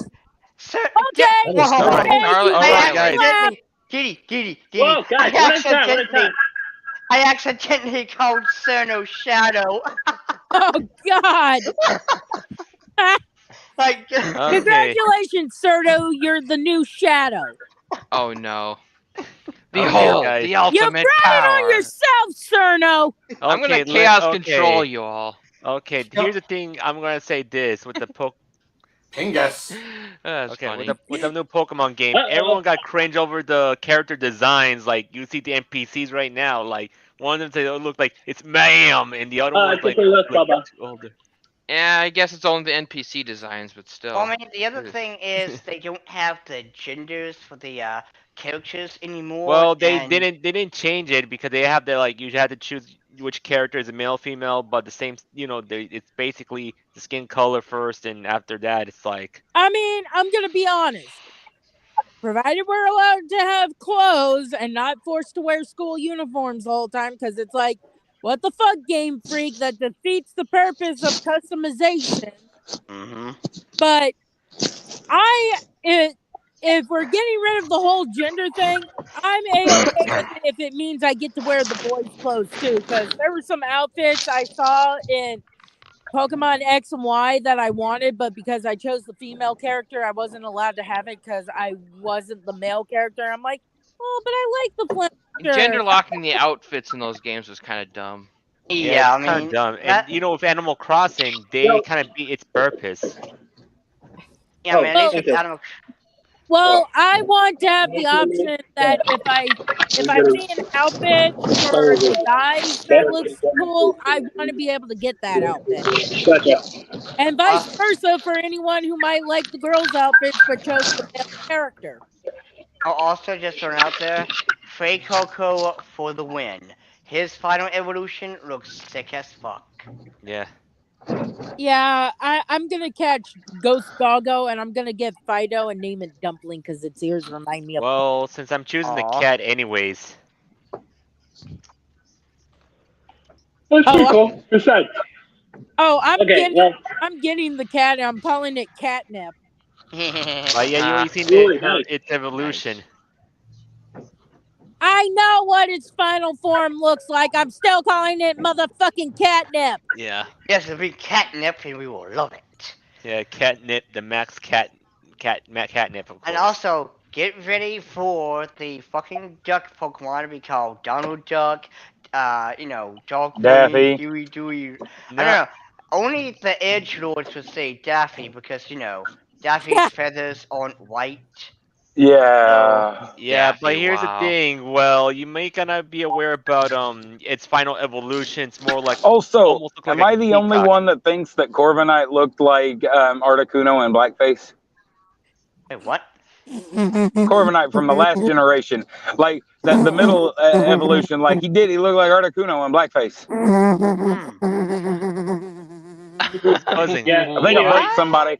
sir, Okay, That is whoa. Scarlet. okay, Scarlet you and All right, can't guys. clap. Giddy. Whoa, guys, one at a time, one at a time. I accidentally called Cerno Shadow. Oh God! Like, Okay. Congratulations, Serto. You're the new Shadow. Oh no! Okay, Behold guys. the You ultimate brought it on power. yourself, Cerno. I'm gonna Okay, chaos control you all. Okay, here's the thing. I'm gonna say this with the Pingus. That's Okay, funny. with the new Pokemon game, everyone got cringe over the character designs. Like you see the NPCs right now, like one of them say, "Oh, look like it's Ma'am," and the other one's like, look, "Look Bubba. older." Yeah, I guess it's only the NPC designs, but still. well, I mean, the other thing is they don't have the genders for the characters anymore. Well, they and didn't change it because they have the like you had to choose which character is a male, female, but the same, it's basically the skin color first, and after that, it's like I mean, I'm gonna be honest. Provided we're allowed to have clothes and not forced to wear school uniforms the whole time, because it's like, what the fuck, Game Freak? That defeats the purpose of customization. Mm-hmm. But if we're getting rid of the whole gender thing, I'm a-okay with it if it means I get to wear the boys' clothes too. Because there were some outfits I saw in Pokemon X and Y that I wanted, but because I chose the female character, I wasn't allowed to have it because I wasn't the male character. I'm like, oh, but I like the Fletcher. Gender locking the outfits in those games was kind of dumb. Yeah, I it's kind mean, of dumb. that, And with Animal Crossing, they kind of beat its purpose. yeah, I mean, at least thank with you. Animal. Well, I want to have the option that if I see an outfit for the guys that looks cool, I want to be able to get that outfit. Gotcha. And vice versa for anyone who might like the girls' outfits but chose the male character. I'll also just throw it out there, Frey Coco for the win. His final evolution looks sick as fuck. Yeah. Yeah, I'm gonna catch Ghost Doggo and I'm gonna get Fido and name it Dumpling because its ears remind me of. Well, since I'm choosing the Aw. cat anyways. That's pretty cool. Besides. Oh, I'm Okay, well, getting the cat and I'm calling it Catnip. Yeah, you already seen Really nice. its evolution. I know what its final form looks like. I'm still calling it motherfucking Catnip. Yeah. Yes, it'll be catnip and we will love it. Yeah, catnip, the max catnip, of course. And also, get ready for the fucking duck Pokemon to be called Donald Duck, Dog Daffy. Dewey. I don't know. Only the edgelords would say Daffy because, Daffy's feathers aren't white. Yeah. Yeah, Daffy, but here's wow. the thing. Well, you may gonna be aware about its final evolution. It's more like Also, almost look like am a I the only peacock. one that thinks that Corviknight looked like Articuno in blackface? Wait, what? Corviknight from the last generation, like the middle evolution, like he looked like Articuno in blackface. Buzzing. Yeah. I think I hurt somebody.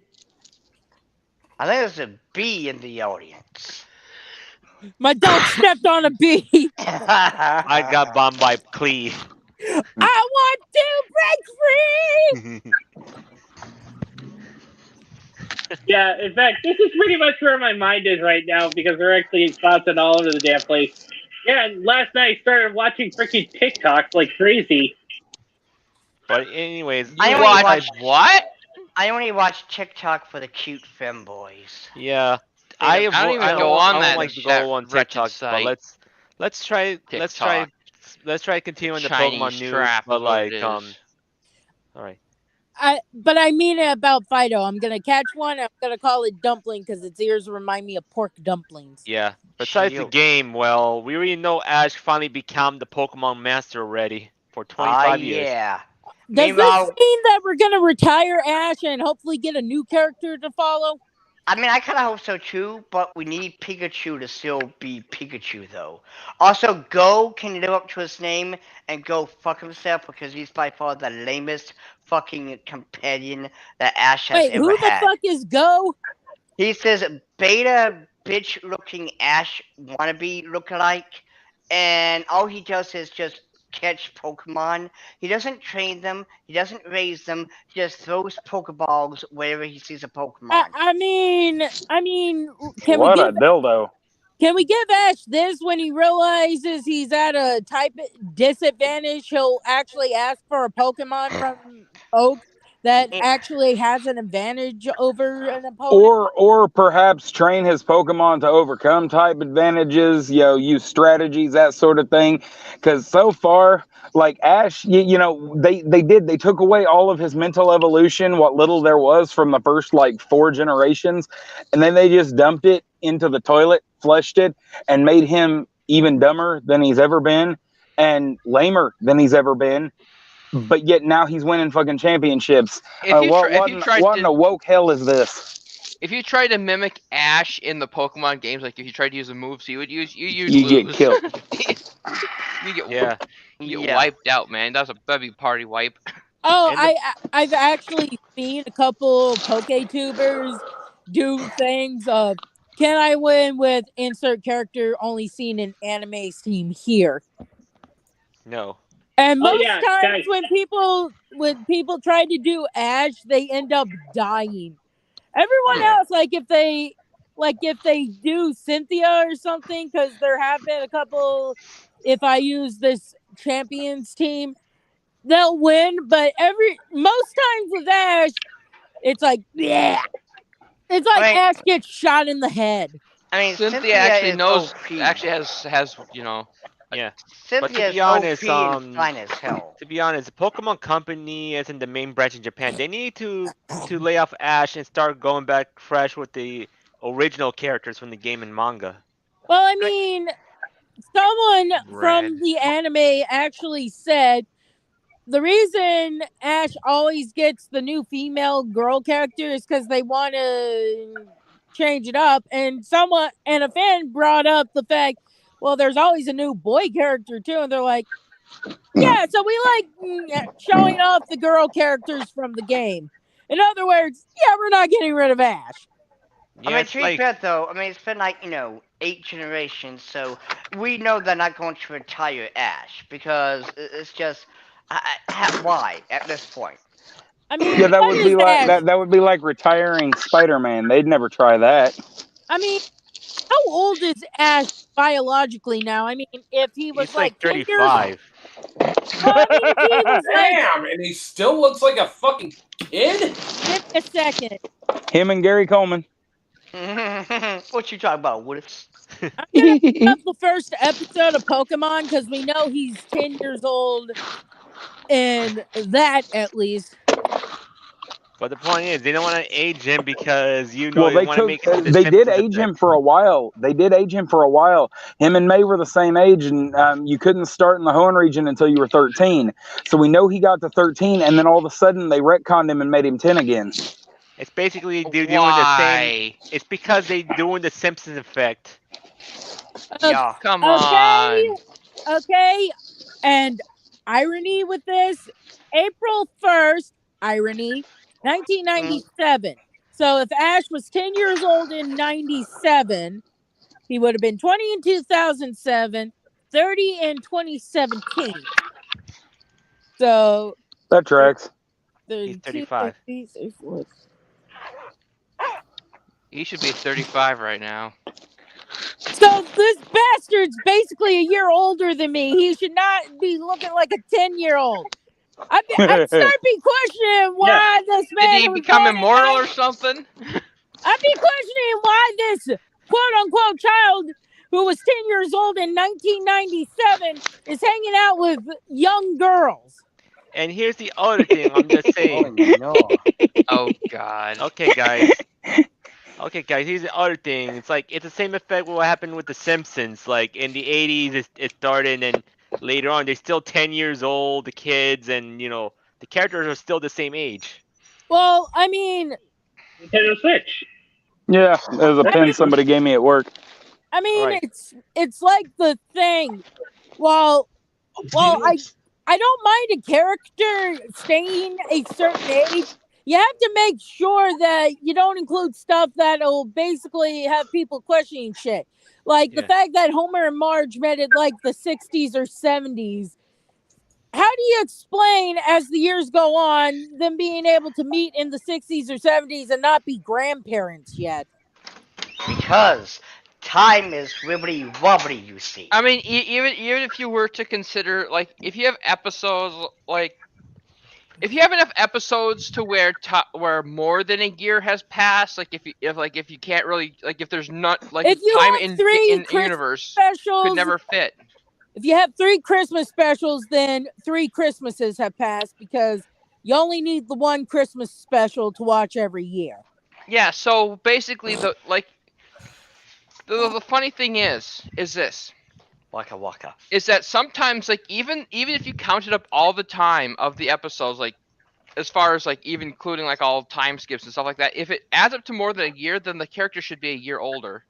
I think there's a bee in the audience. My dog stepped on a bee. I got bombed by Klee. I want to break free. Yeah, in fact, this is pretty much where my mind is right now because we're actually bouncing all over the damn place. Yeah, and last night I started watching freaking TikTok like crazy. But anyways, I only watched what? I only watch TikTok for the cute femboys. Yeah, I don't even go on that like to that go on wretched TikTok, site. but let's try continuing the Shiny Pokemon news, strap but is what like it all is. right. But I mean it about Fido. I'm gonna catch one. I'm gonna call it Dumpling because its ears remind me of pork dumplings. Yeah. Besides the game, well, we already know Ash finally became the Pokemon Master already for 25 years. Yeah. Does this mean that we're gonna retire Ash and hopefully get a new character to follow? I mean, I kind of hope so too, but we need Pikachu to still be Pikachu, though. Also, Go can live up to his name and go fuck himself because he's by far the lamest fucking companion that Ash has Wait, ever who the had. fuck is Go? He says beta bitch looking Ash wannabe lookalike, and all he does is just catch Pokemon. He doesn't train them, he doesn't raise them, he just throws Pokeballs wherever he sees a Pokemon. I mean, can What we a dildo. give Ash this when he realizes he's at a type disadvantage? He'll actually ask for a Pokemon from Oak that actually has an advantage over an opponent. Or perhaps train his Pokemon to overcome type advantages, use strategies, that sort of thing. Because so far, like Ash, they took away all of his mental evolution, what little there was from the first like 4 generations, and then they just dumped it into the toilet, flushed it, and made him even dumber than he's ever been and lamer than he's ever been. But yet now he's winning fucking championships. What in the woke hell is this? If you try to mimic Ash in the Pokemon games, like if you tried to use the moves you would use, you get lose. killed. you get wiped out, man. That'd be party wipe. Oh, I've actually seen a couple PokeTubers do things of, can I win with insert character only seen in anime's team here? No. And most yeah, times guys. when people try to do Ash, they end up dying. Everyone else, like if they do Cynthia or something, because there have been a couple. If I use this champions team, they'll win. But most times with Ash, it's like, yeah, it's like Right. Ash gets shot in the head. I mean, Cynthia actually is knows. OP. Actually has Yeah. Cynthia But to be is honest, OP and fine as hell. to be honest, the Pokemon Company isn't the main branch in Japan. They need to lay off Ash and start going back fresh with the original characters from the game and manga. Well, I mean, someone from the anime actually said the reason Ash always gets the new female girl character is because they want to change it up. And a fan brought up the fact, well, there's always a new boy character too. And they're like, yeah, so we like showing off the girl characters from the game. In other words, yeah, we're not getting rid of Ash. Yeah, I mean, to be fair though, it's been like, 8 generations, so we know they're not going to retire Ash because it's just, why at this point? I mean, yeah, that would be like retiring Spider-Man. They'd never try that. I mean, how old is Ash biologically now? I mean, if he was He's like 10 years 35. Well, I mean, if he was Damn, and he still looks like a fucking kid? Give me a second. Him and Gary Coleman. What you talking about, Willis? I'm gonna put up the first episode of Pokemon because we know he's 10 years old, and that at least. But the point is, they don't want to age him because they want to make. They did age him for a while. Him and May were the same age, and you couldn't start in the Hoenn region until you were 13. So we know he got to 13, and then all of a sudden they retconned him and made him 10 again. It's basically doing the same. It's because they're doing the Simpsons effect. Yeah, come on. Okay, and irony with this, April 1st, irony, 1997. So if Ash was 10 years old in 97, he would have been 20 in 2007, 30 in 2017. So that tracks. He's 35. He should be 35 right now. So this bastard's basically a year older than me. He should not be looking like a 10-year-old. I'd start be questioning why this man. Did he become immortal or something? I'd be questioning why this quote-unquote child who was 10 years old in 1997 is hanging out with young girls. And here's the other thing. I'm just saying. Oh God. Okay, guys. Here's the other thing. It's the same effect what happened with The Simpsons. Like in the 80s, it started, and later on, they're still 10 years old, the kids, and the characters are still the same age. Well, I mean, Nintendo Switch. Yeah, there's a pin somebody gave me at work. I mean, Right. it's like the thing. Well, I don't mind a character staying a certain age. You have to make sure that you don't include stuff that'll basically have people questioning shit. Like the fact that Homer and Marge met at like the 60s or 70s. How do you explain, as the years go on, them being able to meet in the 60s or 70s and not be grandparents yet? Because time is wibbly wobbly, you see. I mean, even if you were to consider, like, if you have episodes, like, if you have enough episodes to where more than a year has passed, like if you can't really, like, if there's not, like, If you time have in three universe specials, could never fit. If you have 3 Christmas specials, then 3 Christmases have passed because you only need the one Christmas special to watch every year. Yeah, so basically the funny thing is this. Waka waka. Is that sometimes, like, even if you counted up all the time of the episodes, like, as far as, like, even including, like, all time skips and stuff like that, if it adds up to more than a year, then the character should be a year older.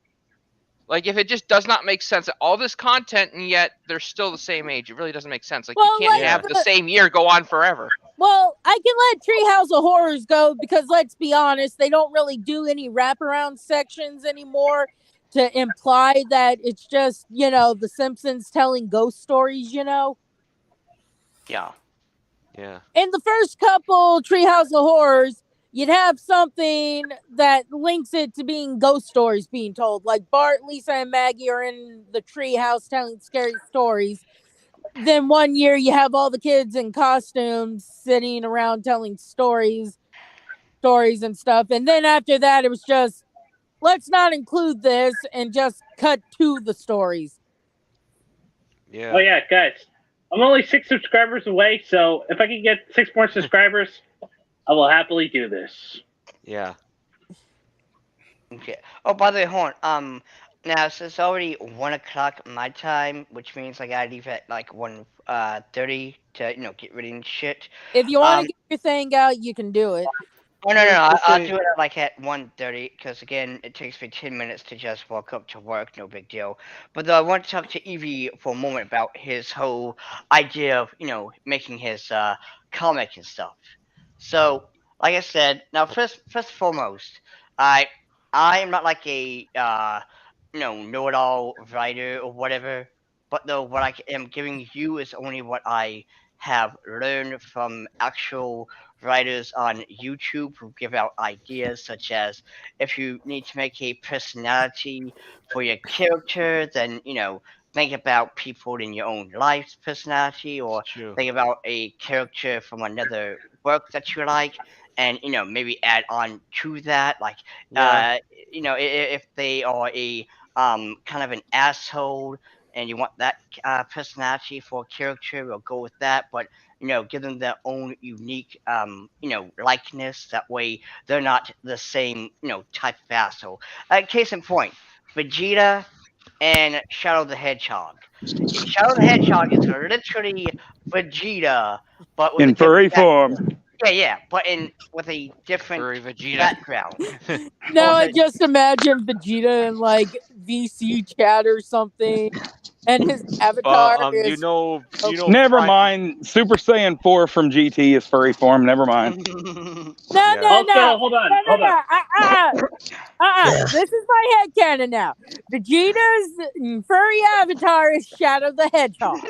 Like, if it just does not make sense, all this content and yet they're still the same age, it really doesn't make sense. Like, you can't have the same year go on forever. Well, I can let Treehouse of Horrors go because, let's be honest, they don't really do any wraparound sections anymore to imply that it's just, The Simpsons telling ghost stories, Yeah. Yeah. In the first couple Treehouse of Horrors, you'd have something that links it to being ghost stories being told. Like Bart, Lisa, and Maggie are in the treehouse telling scary stories. Then one year you have all the kids in costumes sitting around telling stories and stuff. And then after that, it was just, let's not include this and just cut to the stories. Yeah. Oh yeah, guys. I'm only 6 subscribers away, so if I can get 6 more subscribers, I will happily do this. Yeah. Okay. Oh, by the way, hold on. Now so it's already 1 o'clock my time, which means I gotta leave at like 1:30 to get ready and shit. If you want to get your thing out, you can do it. Oh no, I'll do it like at 1:30 because again it takes me 10 minutes to just walk up to work, no big deal. But though I want to talk to Evie for a moment about his whole idea of making his comic and stuff. So like I said, now first and foremost, I am not like a know-it-all writer or whatever. But though what I am giving you is only what I have learned from actual writers on YouTube who give out ideas such as if you need to make a personality for your character, then think about people in your own life's personality, or think about a character from another work that you like, and maybe add on to that, like if they are a kind of an asshole and you want that personality for a character, we'll go with that. But give them their own unique likeness. That way they're not the same type of asshole. Case in point, Vegeta and Shadow the Hedgehog. Shadow the Hedgehog is literally Vegeta, but with in furry form. Yeah, but with a different background. Now I just imagine Vegeta in like VC chat or something, and his avatar is. Never mind. Super Saiyan 4 from GT is furry form. Never mind. No. Hold on. This is my headcanon now. Vegeta's furry avatar is Shadow the Hedgehog.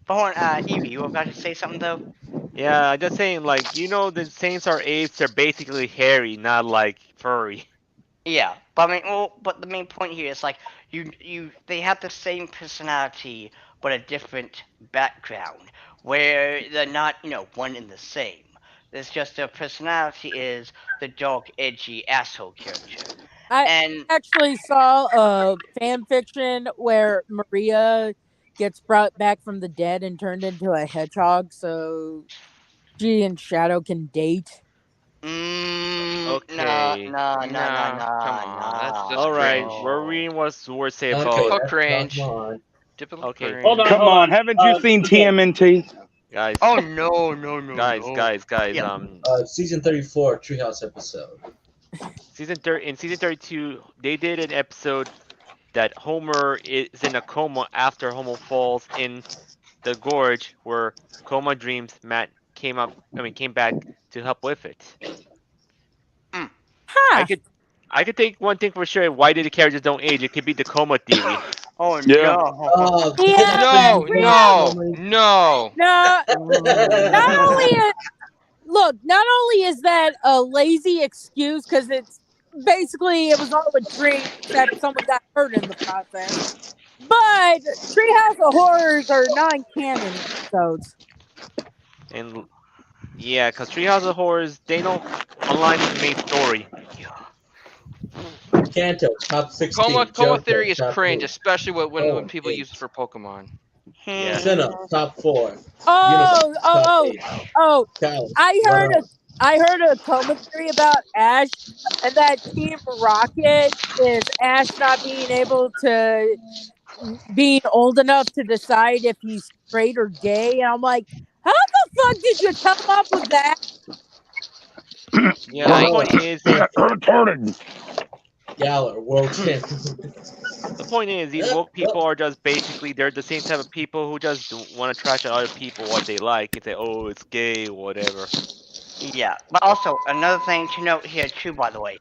But hold on, Evie, you were about to say something though? Yeah, I'm just saying, like, the Saints are apes, they're basically hairy, not like furry. Yeah, but I mean, but the main point here is like they have the same personality but a different background, where they're not one and the same. It's just their personality is the dark, edgy asshole character. I actually saw a fan fiction where Maria gets brought back from the dead and turned into a hedgehog, so she and Shadow can date. Okay. No. Come on. That's just all right. cringe. We're reading what Word say about. Typical cringe. Okay. Cringe. Hold on. Come on, haven't you seen TMNT? Guys. Oh no. Guys. Season 34 Treehouse episode. In season 32, they did an episode that Homer is in a coma after Homer falls in the gorge, where coma dreams Matt came back to help with it. Mm. I Huh. could think one thing for sure. Why did the characters don't age? It could be the coma theory. Oh Yeah. no. Yeah, No, but no, Treehouse. no. No, not only look, not only is that a lazy excuse because it's basically it was all a dream except someone got hurt in the process. But Treehouse of Horrors are non-canon episodes. And yeah, because Treehouse of Horrors, they don't align with the main story. Kanto, top 16. Coma Johto, theory is top cringe, 8. especially when Oh, people use it eight. for Pokemon. Yeah. Senna, top 4. Oh, Universe, top 8. oh! Callus, I heard one I heard a commentary about Ash, and that Team Rocket is Ash not being able to being old enough to decide if he's straight or gay. And I'm like, how the fuck did you come up with that? Yeah, the Yikes. point is, Retarded. Galar, world champion. these woke people are just basically they're the same type of people who just want to trash other people what they like and say, oh, it's gay, whatever. Yeah, but also another thing to note here too, by the way,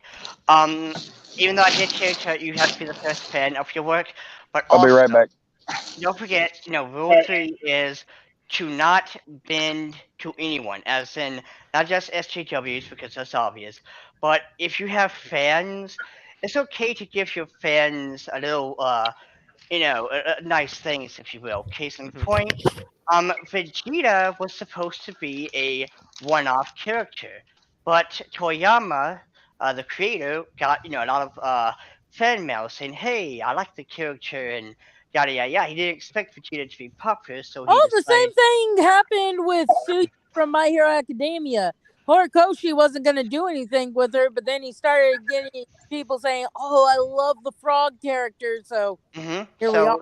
even though I did say that you have to be the first fan of your work, but I'll be also right back. don't forget, rule 3 is to not bend to anyone, as in not just SJWs because that's obvious, but if you have it's okay to give your fans a little, nice things, if you will. Case in point, Vegeta was supposed to be a one-off character, but Toriyama, the creator, got a lot of fan mail saying, "Hey, I like the character," and yada yada yada. He didn't expect Vegeta to be popular, so he Oh, the decided. same thing happened with Suyu from My Hero Academia. Horikoshi wasn't going to do anything with her, but then he started getting people saying, "Oh, I love the frog character." So here we are.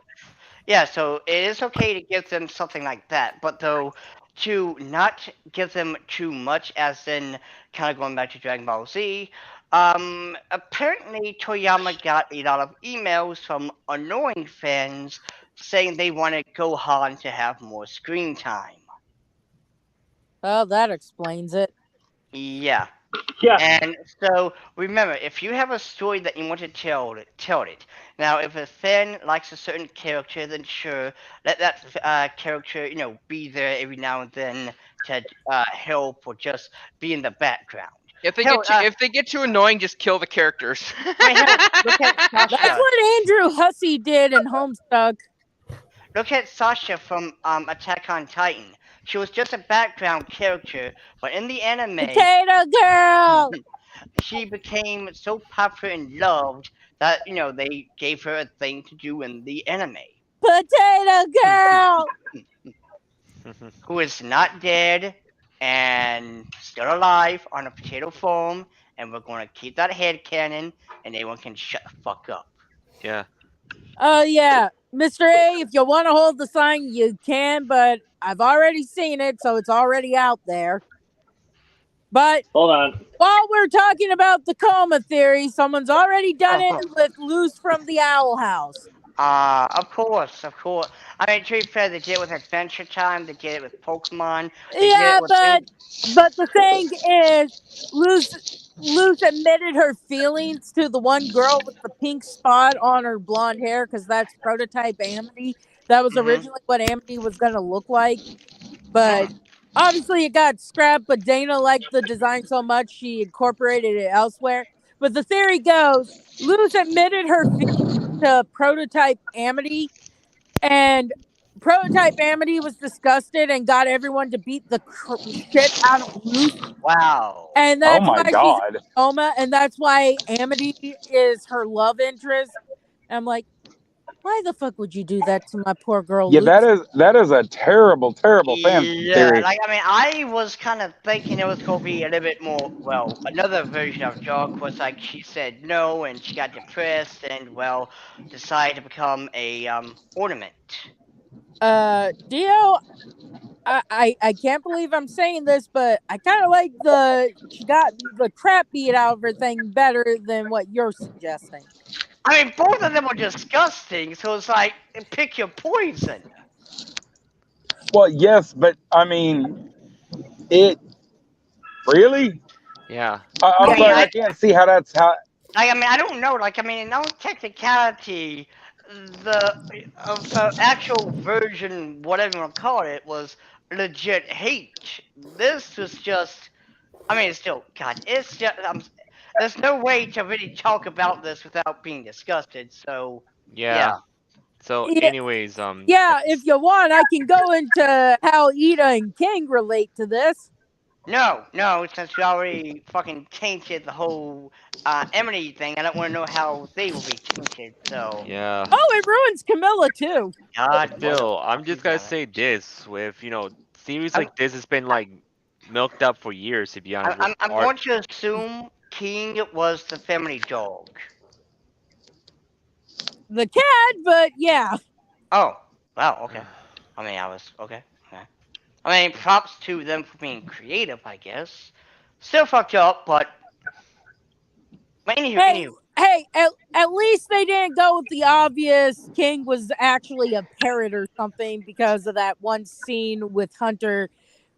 Yeah, so it is okay to give them something like that, but though to not give them too much, as in kind of going back to Dragon Ball Z, apparently Toyama got a lot of emails from annoying fans saying they wanted Gohan to have more screen time. Well, that explains it. Yeah. Yeah. And so remember, if you have a story that you want to tell it. Now, if a fan likes a certain character, then sure, let that character, be there every now and then to help or just be in the background. If they get too annoying, just kill the characters. I mean, hell, look at That's Sasha. what Andrew Hussey did in Homestuck. Look at Sasha from Attack on Titan. She was just a background character, but in the anime, Potato Girl. she became so popular and loved that they gave her a thing to do in the anime. Potato Girl. Who is not dead and still alive on a potato form, and we're going to keep that head canon, and everyone can shut the fuck up. Yeah. Oh yeah, Mr. A, if you want to hold the sign, you can, but I've already seen it, so it's already out there. But hold on. While we're talking about the coma theory, someone's already done it with Loose from the Owl House. Of course. I mean, to be fair, they did it with Adventure Time. They did it with Pokemon. Yeah, but the thing is, Luce admitted her feelings to the one girl with the pink spot on her blonde hair because that's prototype Amity. That was originally what Amity was going to look like. But obviously it got scrapped, but Dana liked the design so much she incorporated it elsewhere. But the theory goes, Luce admitted her feelings to prototype Amity, and prototype Amity was disgusted and got everyone to beat the shit out of Luce. Wow. And that's Oh my why God. she's in a coma, and that's why Amity is her love interest. And I'm like, why the fuck would you do that to my poor girl? Yeah, Luce? that is a terrible fan theory. Like, I mean, I was kind of thinking it was going to be a little bit more, well, another version of Jock was like she said no and she got depressed and, well, decided to become a ornament. Dio, I can't believe I'm saying this, but I kind of like she got the crap beat out of her thing better than what you're suggesting. I mean, both of them are disgusting, so it's like, pick your poison. Well, yes, but I mean, it really. Yeah. I'm I mean, sorry, I can't see how that's how. I mean, I don't know. Like, I mean, in all technicality, the actual version, whatever you want to call it, was legit hate. This was just. I mean, it's still God. It's just. There's no way to really talk about this without being disgusted. So Yeah. So, Yeah. anyways, Yeah, if you want, I can go into how Ida and King relate to this. no, since we already fucking tainted the whole Emily thing, I don't want to know how they will be tainted. So yeah. Oh, it ruins Camilla too. God, Still, I'm just gonna damn it. say this: with series like this has been like milked up for years. To be honest, with I'm art. going to assume King was the family dog. The cat, but yeah. Oh, wow, okay. I mean, I was okay. I mean, props to them for being creative, I guess. Still fucked up, but anywho. Hey, at least they didn't go with the obvious King was actually a parrot or something because of that one scene with Hunter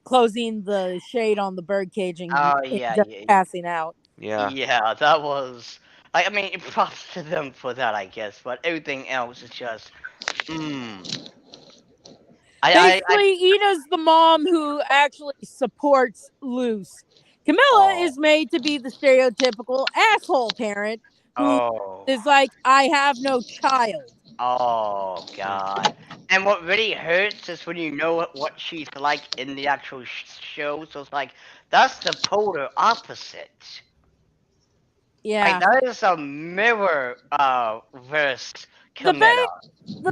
closing the shade on the birdcage and Oh and yeah, just passing out. Yeah, that was. I mean, props to them for that, I guess. But everything else is just. Basically, Ida's the mom who actually supports Luce. Camilla is made to be the stereotypical asshole parent who is like, I have no child. Oh God! And what really hurts is when you know what she's like in the actual show. So it's like that's the polar opposite. Yeah. Like that is a mirror verse The Camilla.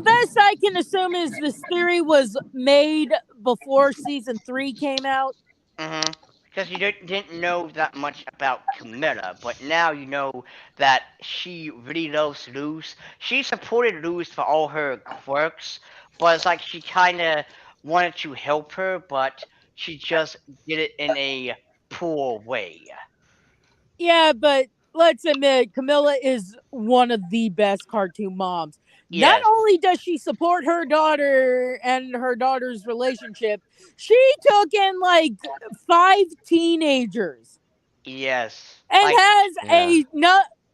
best I can assume is this theory was made before season 3 came out. Because you didn't know that much about Camilla, but now you know that she really loves Luz. She supported Luz for all her quirks, but it's like she kind of wanted to help her, but she just did it in a poor way. Yeah, but let's admit, Camilla is one of the best cartoon moms. Not Yes. only does she support her daughter and her daughter's relationship, she took in like 5 teenagers. Yes. And has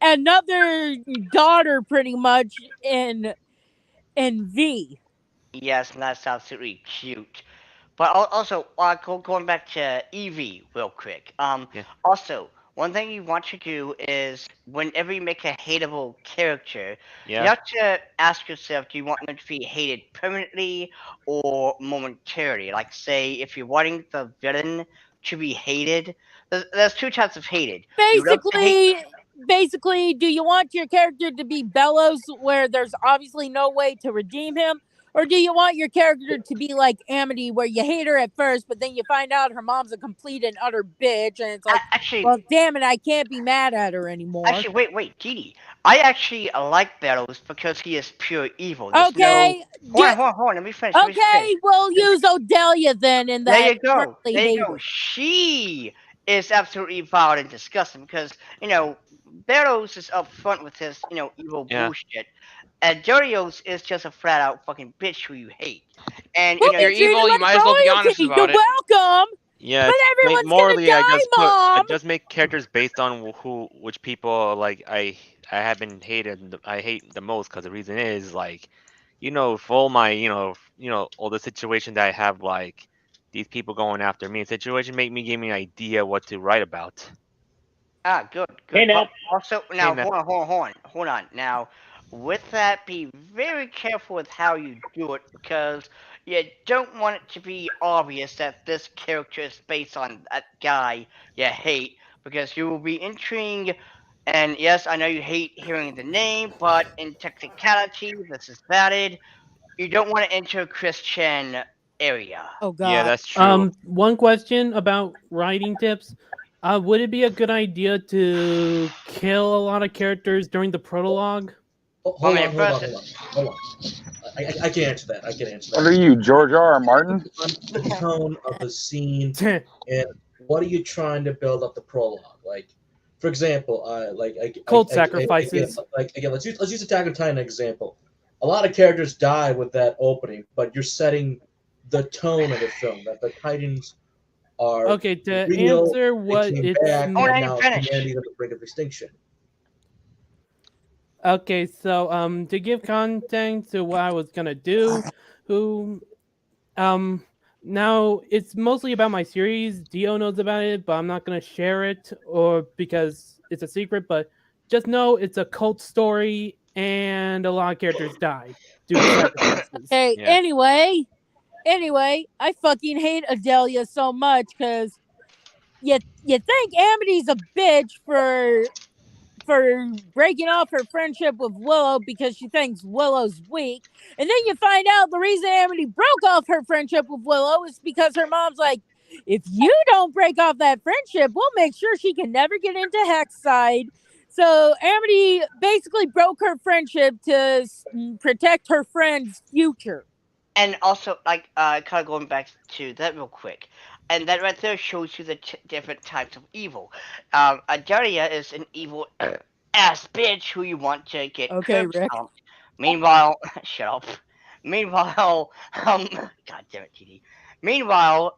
another daughter pretty much in V. Yes, and that's absolutely cute. But also, going back to Eevee real quick. Also, one thing you want to do is whenever you make a hateable character, you have to ask yourself: do you want them to be hated permanently or momentarily? Like, say, if you're wanting the villain to be hated, there's 2 types of hated. Basically, do you want your character to be Bellows, where there's obviously no way to redeem him? Or do you want your character to be like Amity, where you hate her at first, but then you find out her mom's a complete and utter bitch, and it's like, well, damn it, I can't be mad at her anymore. Actually, wait, Didi. I actually like Bellows because he is pure evil. Hold on, let me finish. Okay, we'll use Odelia then in that. There you go. There you go. She is absolutely vile and disgusting because, Bellows is upfront with his, evil bullshit. And Dorios is just a flat out fucking bitch who you hate. And if you're evil, you might as well be honest about it. You're welcome. Yeah, but everyone's morally, gonna die, Mom. I just make characters based on which people like I have been hated. I hate the most because the reason is for all my all the situation that I have, like these people going after me. Situation give me an idea what to write about. Ah, good. Hey, Ned. Also, now hold on. Now, with that, be very careful with how you do it because you don't want it to be obvious that this character is based on that guy you hate, because you will be entering. And yes, I know you hate hearing the name, but in technicality, this is valid. You don't want to enter a Christian area. Oh God. Yeah, that's true. One question about writing tips. Would it be a good idea to kill a lot of characters during the prologue? Hold on. I can answer that. I can answer that. What are you, George R. Martin? The tone of the scene, and what are you trying to build up the prologue? Like, for example, Cold sacrifices. Again, let's use Attack on Titan example. A lot of characters die with that opening, but you're setting the tone of the film that the Titans are Okay, to real, answer what they came it's back, and Oh, I now didn't finish. humanity's on the brink of extinction. okay, so to give context to what I was gonna do, now it's mostly about my series. Dio knows about it, but I'm not gonna share it or because it's a secret, but just know it's a cult story and a lot of characters die due to sacrifices. Hey, Yeah. anyway, I fucking hate Adelia so much because you think Amity's a bitch for breaking off her friendship with Willow because she thinks Willow's weak, and then you find out the reason Amity broke off her friendship with Willow is because her mom's like, if you don't break off that friendship, we'll make sure she can never get into Hexside. So Amity basically broke her friendship to protect her friend's future. And also, like, kind of going back to that real quick, and that right there shows you the different types of evil. Daria is an evil ass bitch who you want to get Okay, curb Rick. stomped. Meanwhile, shut up. Meanwhile, God damn it, TD. Meanwhile,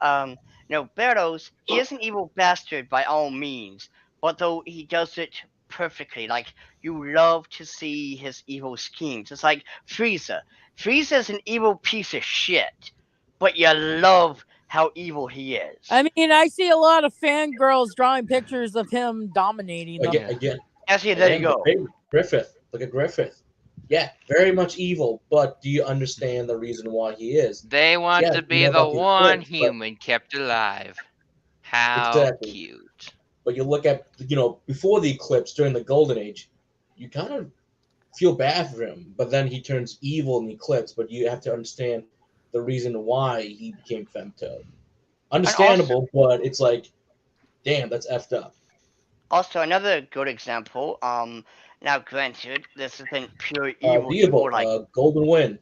Barros, he is an evil bastard by all means, but though he does it perfectly. Like, you love to see his evil schemes. It's like Frieza. Frieza's an evil piece of shit, but you love how evil he is. I mean, I see a lot of fangirls drawing pictures of him dominating them. Again. Actually, there you go. Griffith. Look at Griffith. Yeah, very much evil, but do you understand the reason why he is? They want to be the one human kept alive. How cute. But you look at, before the eclipse, during the Golden Age, you kind of feel bad for him, but then he turns evil in the eclipse, but you have to understand the reason why he became femto. Understandable, but it's like, damn, that's effed up. Also, another good example, now granted, this isn't pure evil like Golden Wind.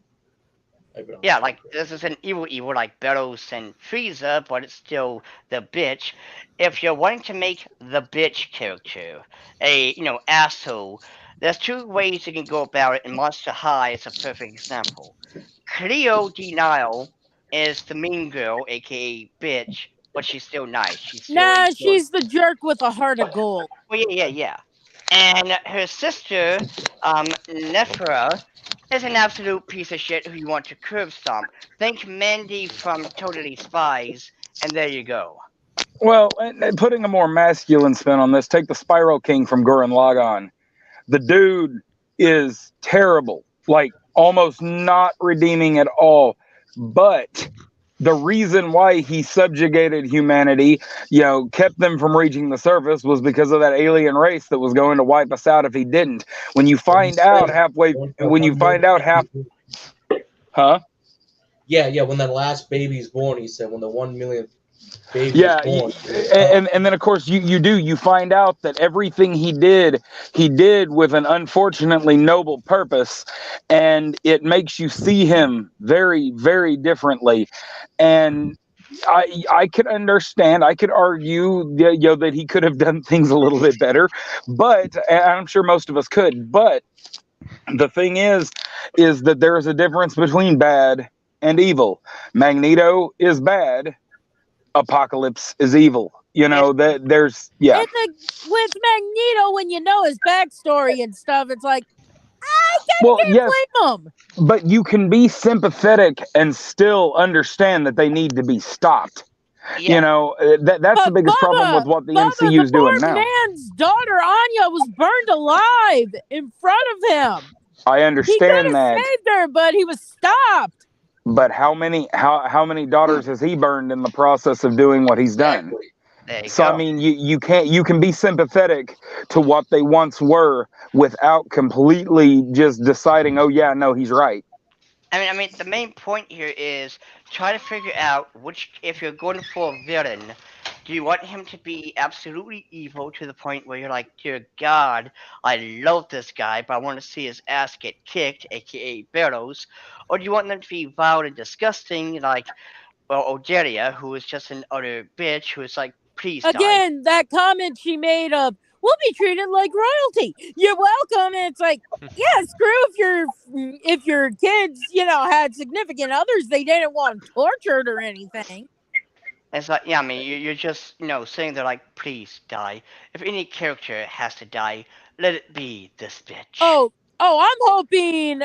Yeah, like this is an evil like Barros and Frieza, but it's still the bitch. If you're wanting to make the bitch character a asshole, there's two ways you can go about it, and Monster High is a perfect example. Cleo Denial is the mean girl, aka bitch, but she's still nice. She's the jerk with a heart of gold. Oh yeah. And her sister, Nephra, is an absolute piece of shit who you want to curb stomp. Think Mandy from Totally Spies, and there you go. Well, and putting a more masculine spin on this, take the Spiral King from Gurren Lagann. The dude is terrible, like almost not redeeming at all. But the reason why he subjugated humanity, kept them from reaching the surface, was because of that alien race that was going to wipe us out if he didn't. When you find out halfway, huh? Yeah, when that last baby's born, he said, when the 1 millionth baby born. And then of course you find out that everything he did with an unfortunately noble purpose, and it makes you see him very, very differently. And I could understand, I could argue that he could have done things a little bit better, but I'm sure most of us could. But the thing is that there is a difference between bad and evil. Magneto is bad. Apocalypse is evil. That there's with Magneto, when you know his backstory and stuff, it's like I can't blame him. But you can be sympathetic and still understand that they need to be stopped. Yeah. That's the biggest problem with what the MCU is doing now. Man's daughter Anya was burned alive in front of him. I understand that. He saved her, but he was stopped. But how many daughters has he burned in the process of doing what he's done? So I mean, you can be sympathetic to what they once were without completely just deciding, oh yeah, no, he's right. I mean, the main point here is try to figure out if you're going for a villain, Do you want him to be absolutely evil to the point where you're like, dear God, I love this guy, but I want to see his ass get kicked, aka Barrows? Or do you want them to be vile and disgusting, like, well, Odelia, who is just an utter bitch, who is like, please die. Again, that comment she made of, we'll be treated like royalty. You're welcome. And it's like, yeah, screw if your kids, had significant others they didn't want tortured or anything. It's like, yeah, I mean, you're just, saying they're like, please die. If any character has to die, let it be this bitch. Oh, I'm hoping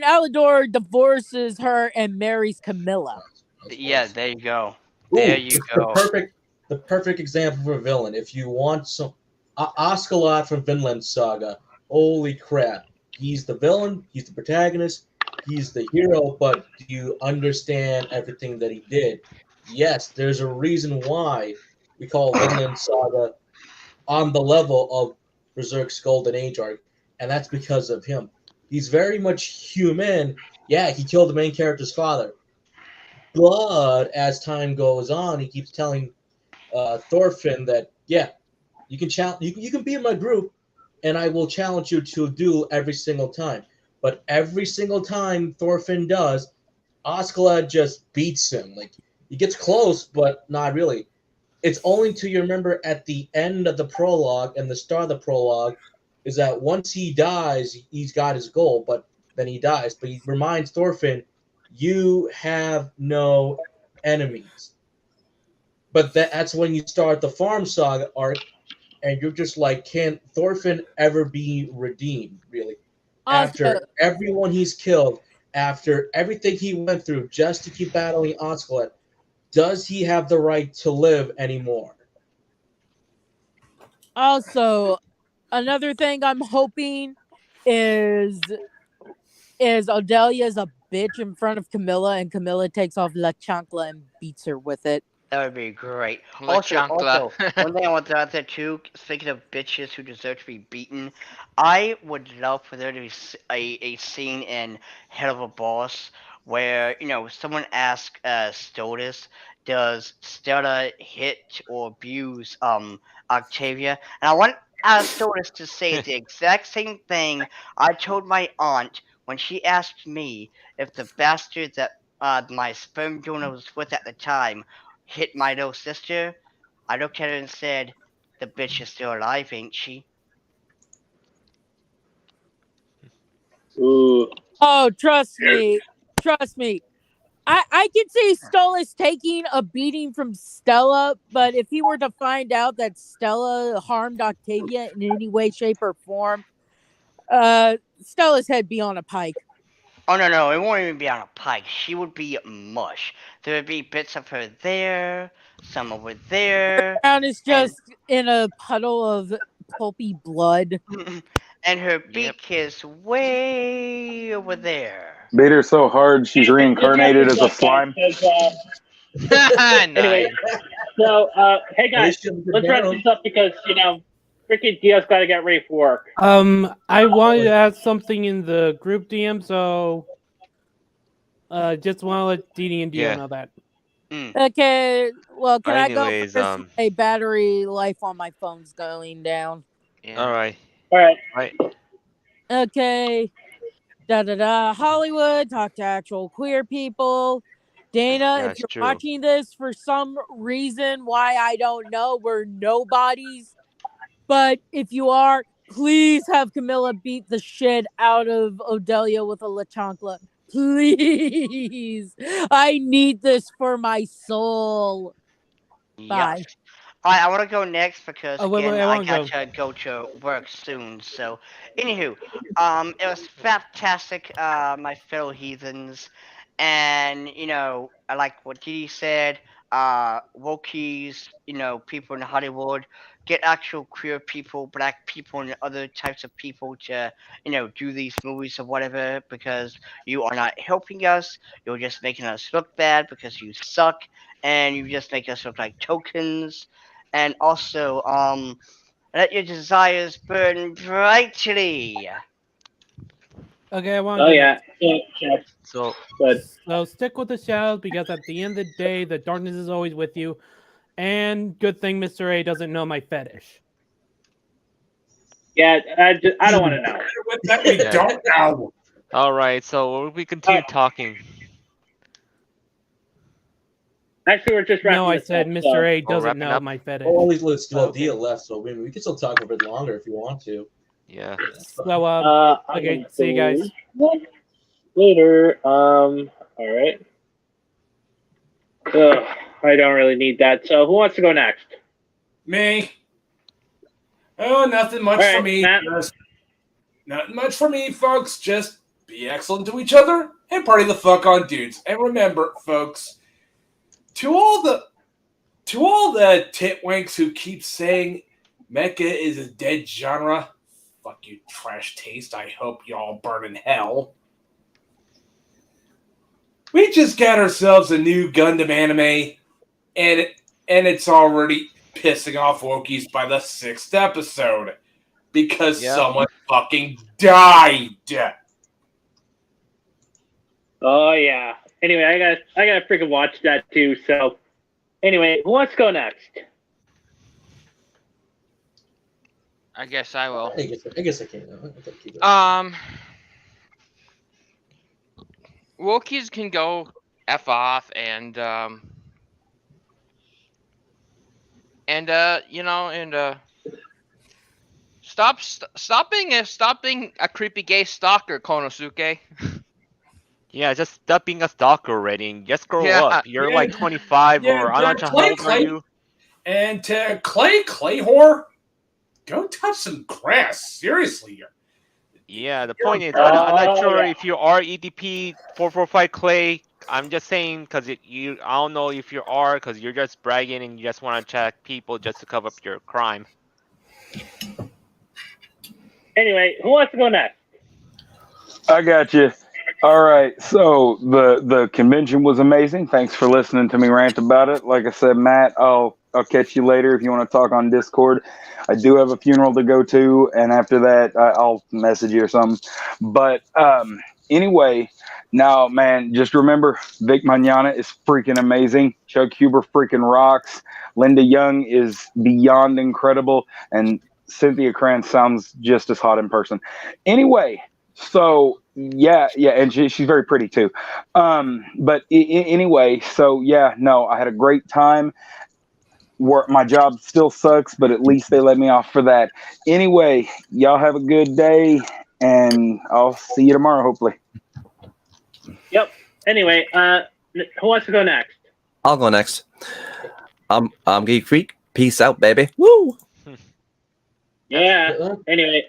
Alador divorces her and marries Camilla. Yeah, there you go. Ooh, There you go. The perfect example for a villain. If you want some, Oscalot from Vinland Saga. Holy crap! He's the villain. He's the protagonist. He's the hero. But do you understand everything that he did? Yes, there's a reason why we call Vinland Saga on the level of Berserk's Golden Age arc, and that's because of him. He's very much human. Yeah, he killed the main character's father. But as time goes on, he keeps telling Thorfinn that, yeah, you can be in my group, and I will challenge you to a duel every single time. But every single time Thorfinn does, Askeladd just beats him. Like, he gets close, but not really. It's only till you remember at the end of the prologue and the start of the prologue is that once he dies, he's got his goal, but then he dies. But he reminds Thorfinn, you have no enemies. But that's when you start the Farm Saga arc, and you're just like, can Thorfinn ever be redeemed, really? After everyone he's killed, after everything he went through just to keep battling Askeladd, does he have the right to live anymore? Also, another thing I'm hoping is Odelia's a bitch in front of Camilla, and Camilla takes off La Chancla and beats her with it. That would be great. La Also, Chancla. one thing I want to throw out there too, speaking of bitches who deserve to be beaten, I would love for there to be a scene in Head of a Boss where, someone asks Stodus, does Stella hit or abuse Octavia? And I want Stodus to say the exact same thing I told my aunt when she asked me if the bastard that my sperm donor was with at the time hit my little sister. I looked at her and said, the bitch is still alive, ain't she? Ooh. Oh, trust me. I can see Stolas taking a beating from Stella, but if he were to find out that Stella harmed Octavia in any way, shape, or form, Stella's head be on a pike. Oh, no, it won't even be on a pike. She would be mush. There would be bits of her there, some over there. The ground is just in a puddle of pulpy blood. And her beak is way over there. Beat her so hard she's reincarnated as a slime. Anyway, so hey guys, let's wrap this up because freaking Dio's got to get ready for work. I wanted to add something in the group DM, so just want to let Didi and Dio know that. Okay, well, can Anyways, I go first? A battery life on my phone's going down. Yeah. All right. Okay. Hollywood, talk to actual queer people. Dana, if you're watching this for some reason, why I don't know, we're nobodies. But if you are, please have Camilla beat the shit out of Odelia with a La Chancla. Please. I need this for my soul. Bye. Yes. I want to go next because again I got go. to go to work soon. So, anywho, it was fantastic, my fellow heathens, and I like what Didi said. Wokies, people in Hollywood, get actual queer people, black people, and other types of people to do these movies or whatever because you are not helping us. You're just making us look bad because you suck, and you just make us look like tokens. And also, let your desires burn brightly. Okay, I want. Oh yeah. So good. So stick with the shadows because at the end of the day, the darkness is always with you. And good thing Mr. A doesn't know my fetish. Yeah, I don't want to know. That we Yeah. don't know. All right, so we continue talking. Actually, we're just wrapping No, I this said up, Mr. so- A doesn't wrapping know up? my fetish. Always let's still Okay. deal left, so I mean, we can still talk a bit longer if you want to. Yeah. So, I'm okay, gonna see you guys. go later. All right. Ugh, I don't really need that. So, who wants to go next? Me. Oh, nothing much All for right, me. Matt. Just, nothing much for me, folks. Just be excellent to each other and party the fuck on, dudes. And remember, folks, to all the titwanks who keep saying mecha is a dead genre, fuck you, trash taste. I hope y'all burn in hell. We just got ourselves a new Gundam anime, and it's already pissing off Wokies by the 6th episode because someone fucking died. Oh yeah. Anyway, I gotta freaking watch that too. So, anyway, who wants to go next? I guess I will. I guess I can. Wokies can go F off and stop being a creepy gay stalker, Konosuke. Yeah, just stop being a stalker already and just grow Yeah. up. You're like 25 or I'm not sure how old are you. And to Clay whore, go touch some grass. Seriously. Yeah, the point is, I'm not sure if you are EDP 445 Clay. I'm just saying because I don't know if you are because you're just bragging and you just want to check people just to cover up your crime. Anyway, who wants to go next? I got you. All right. So the convention was amazing. Thanks for listening to me rant about it. Like I said, Matt, I'll catch you later if you want to talk on Discord. I do have a funeral to go to, and after that, I'll message you or something. But anyway, now, man, just remember, Vic Mañana is freaking amazing. Chuck Huber freaking rocks. Linda Young is beyond incredible, and Cynthia Kranz sounds just as hot in person. Anyway. So yeah, and she's very pretty too. But anyway, so yeah, no, I had a great time. My job still sucks, but at least they let me off for that. Anyway, y'all have a good day, and I'll see you tomorrow, hopefully. Yep. Anyway, who wants to go next? I'll go next. I'm Geek Freak. Peace out, baby. Woo! Yeah. Anyway,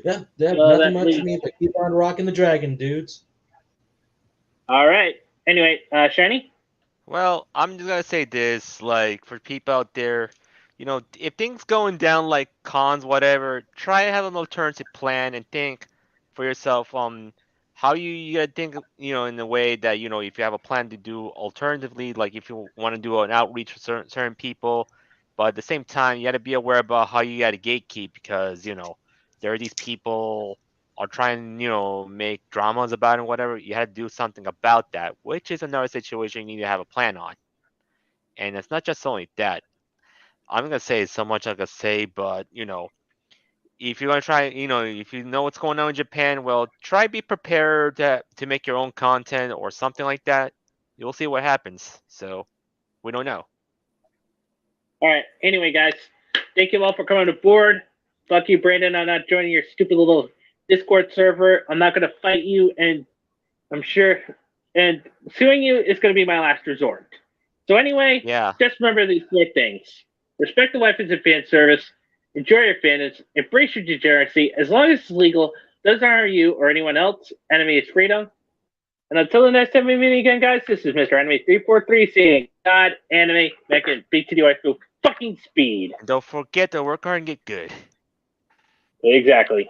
Yeah, nothing much for me, but keep on rocking the dragon, dudes. All right. Anyway, Shiny? Well, I'm just gonna say this, like, for people out there, if things going down like cons, whatever, try to have an alternative plan and think for yourself, how you gotta think, in a way that, if you have a plan to do alternatively, like if you want to do an outreach for certain people, but at the same time, you gotta be aware about how you gotta gatekeep because, there are these people are trying, make dramas about it and whatever. You had to do something about that, which is another situation you need to have a plan on. And it's not just only that. I'm gonna say so much I could say, but if you're gonna try, if you know what's going on in Japan, well, try be prepared to make your own content or something like that. You'll see what happens. So we don't know. All right. Anyway, guys, thank you all for coming aboard. Fuck you, Brandon. I'm not joining your stupid little Discord server. I'm not going to fight you, and I'm sure, and suing you is going to be my last resort. So anyway, just remember these 4 things. Respect the weapons and fan service. Enjoy your fandoms. Embrace your degeneracy. As long as it's legal, doesn't harm you or anyone else. Enemy is freedom. And until the next time we meet again, guys, this is Mr. Enemy 343 saying God, anime, make it big to do I feel fucking speed. And don't forget to work hard and get good. Exactly.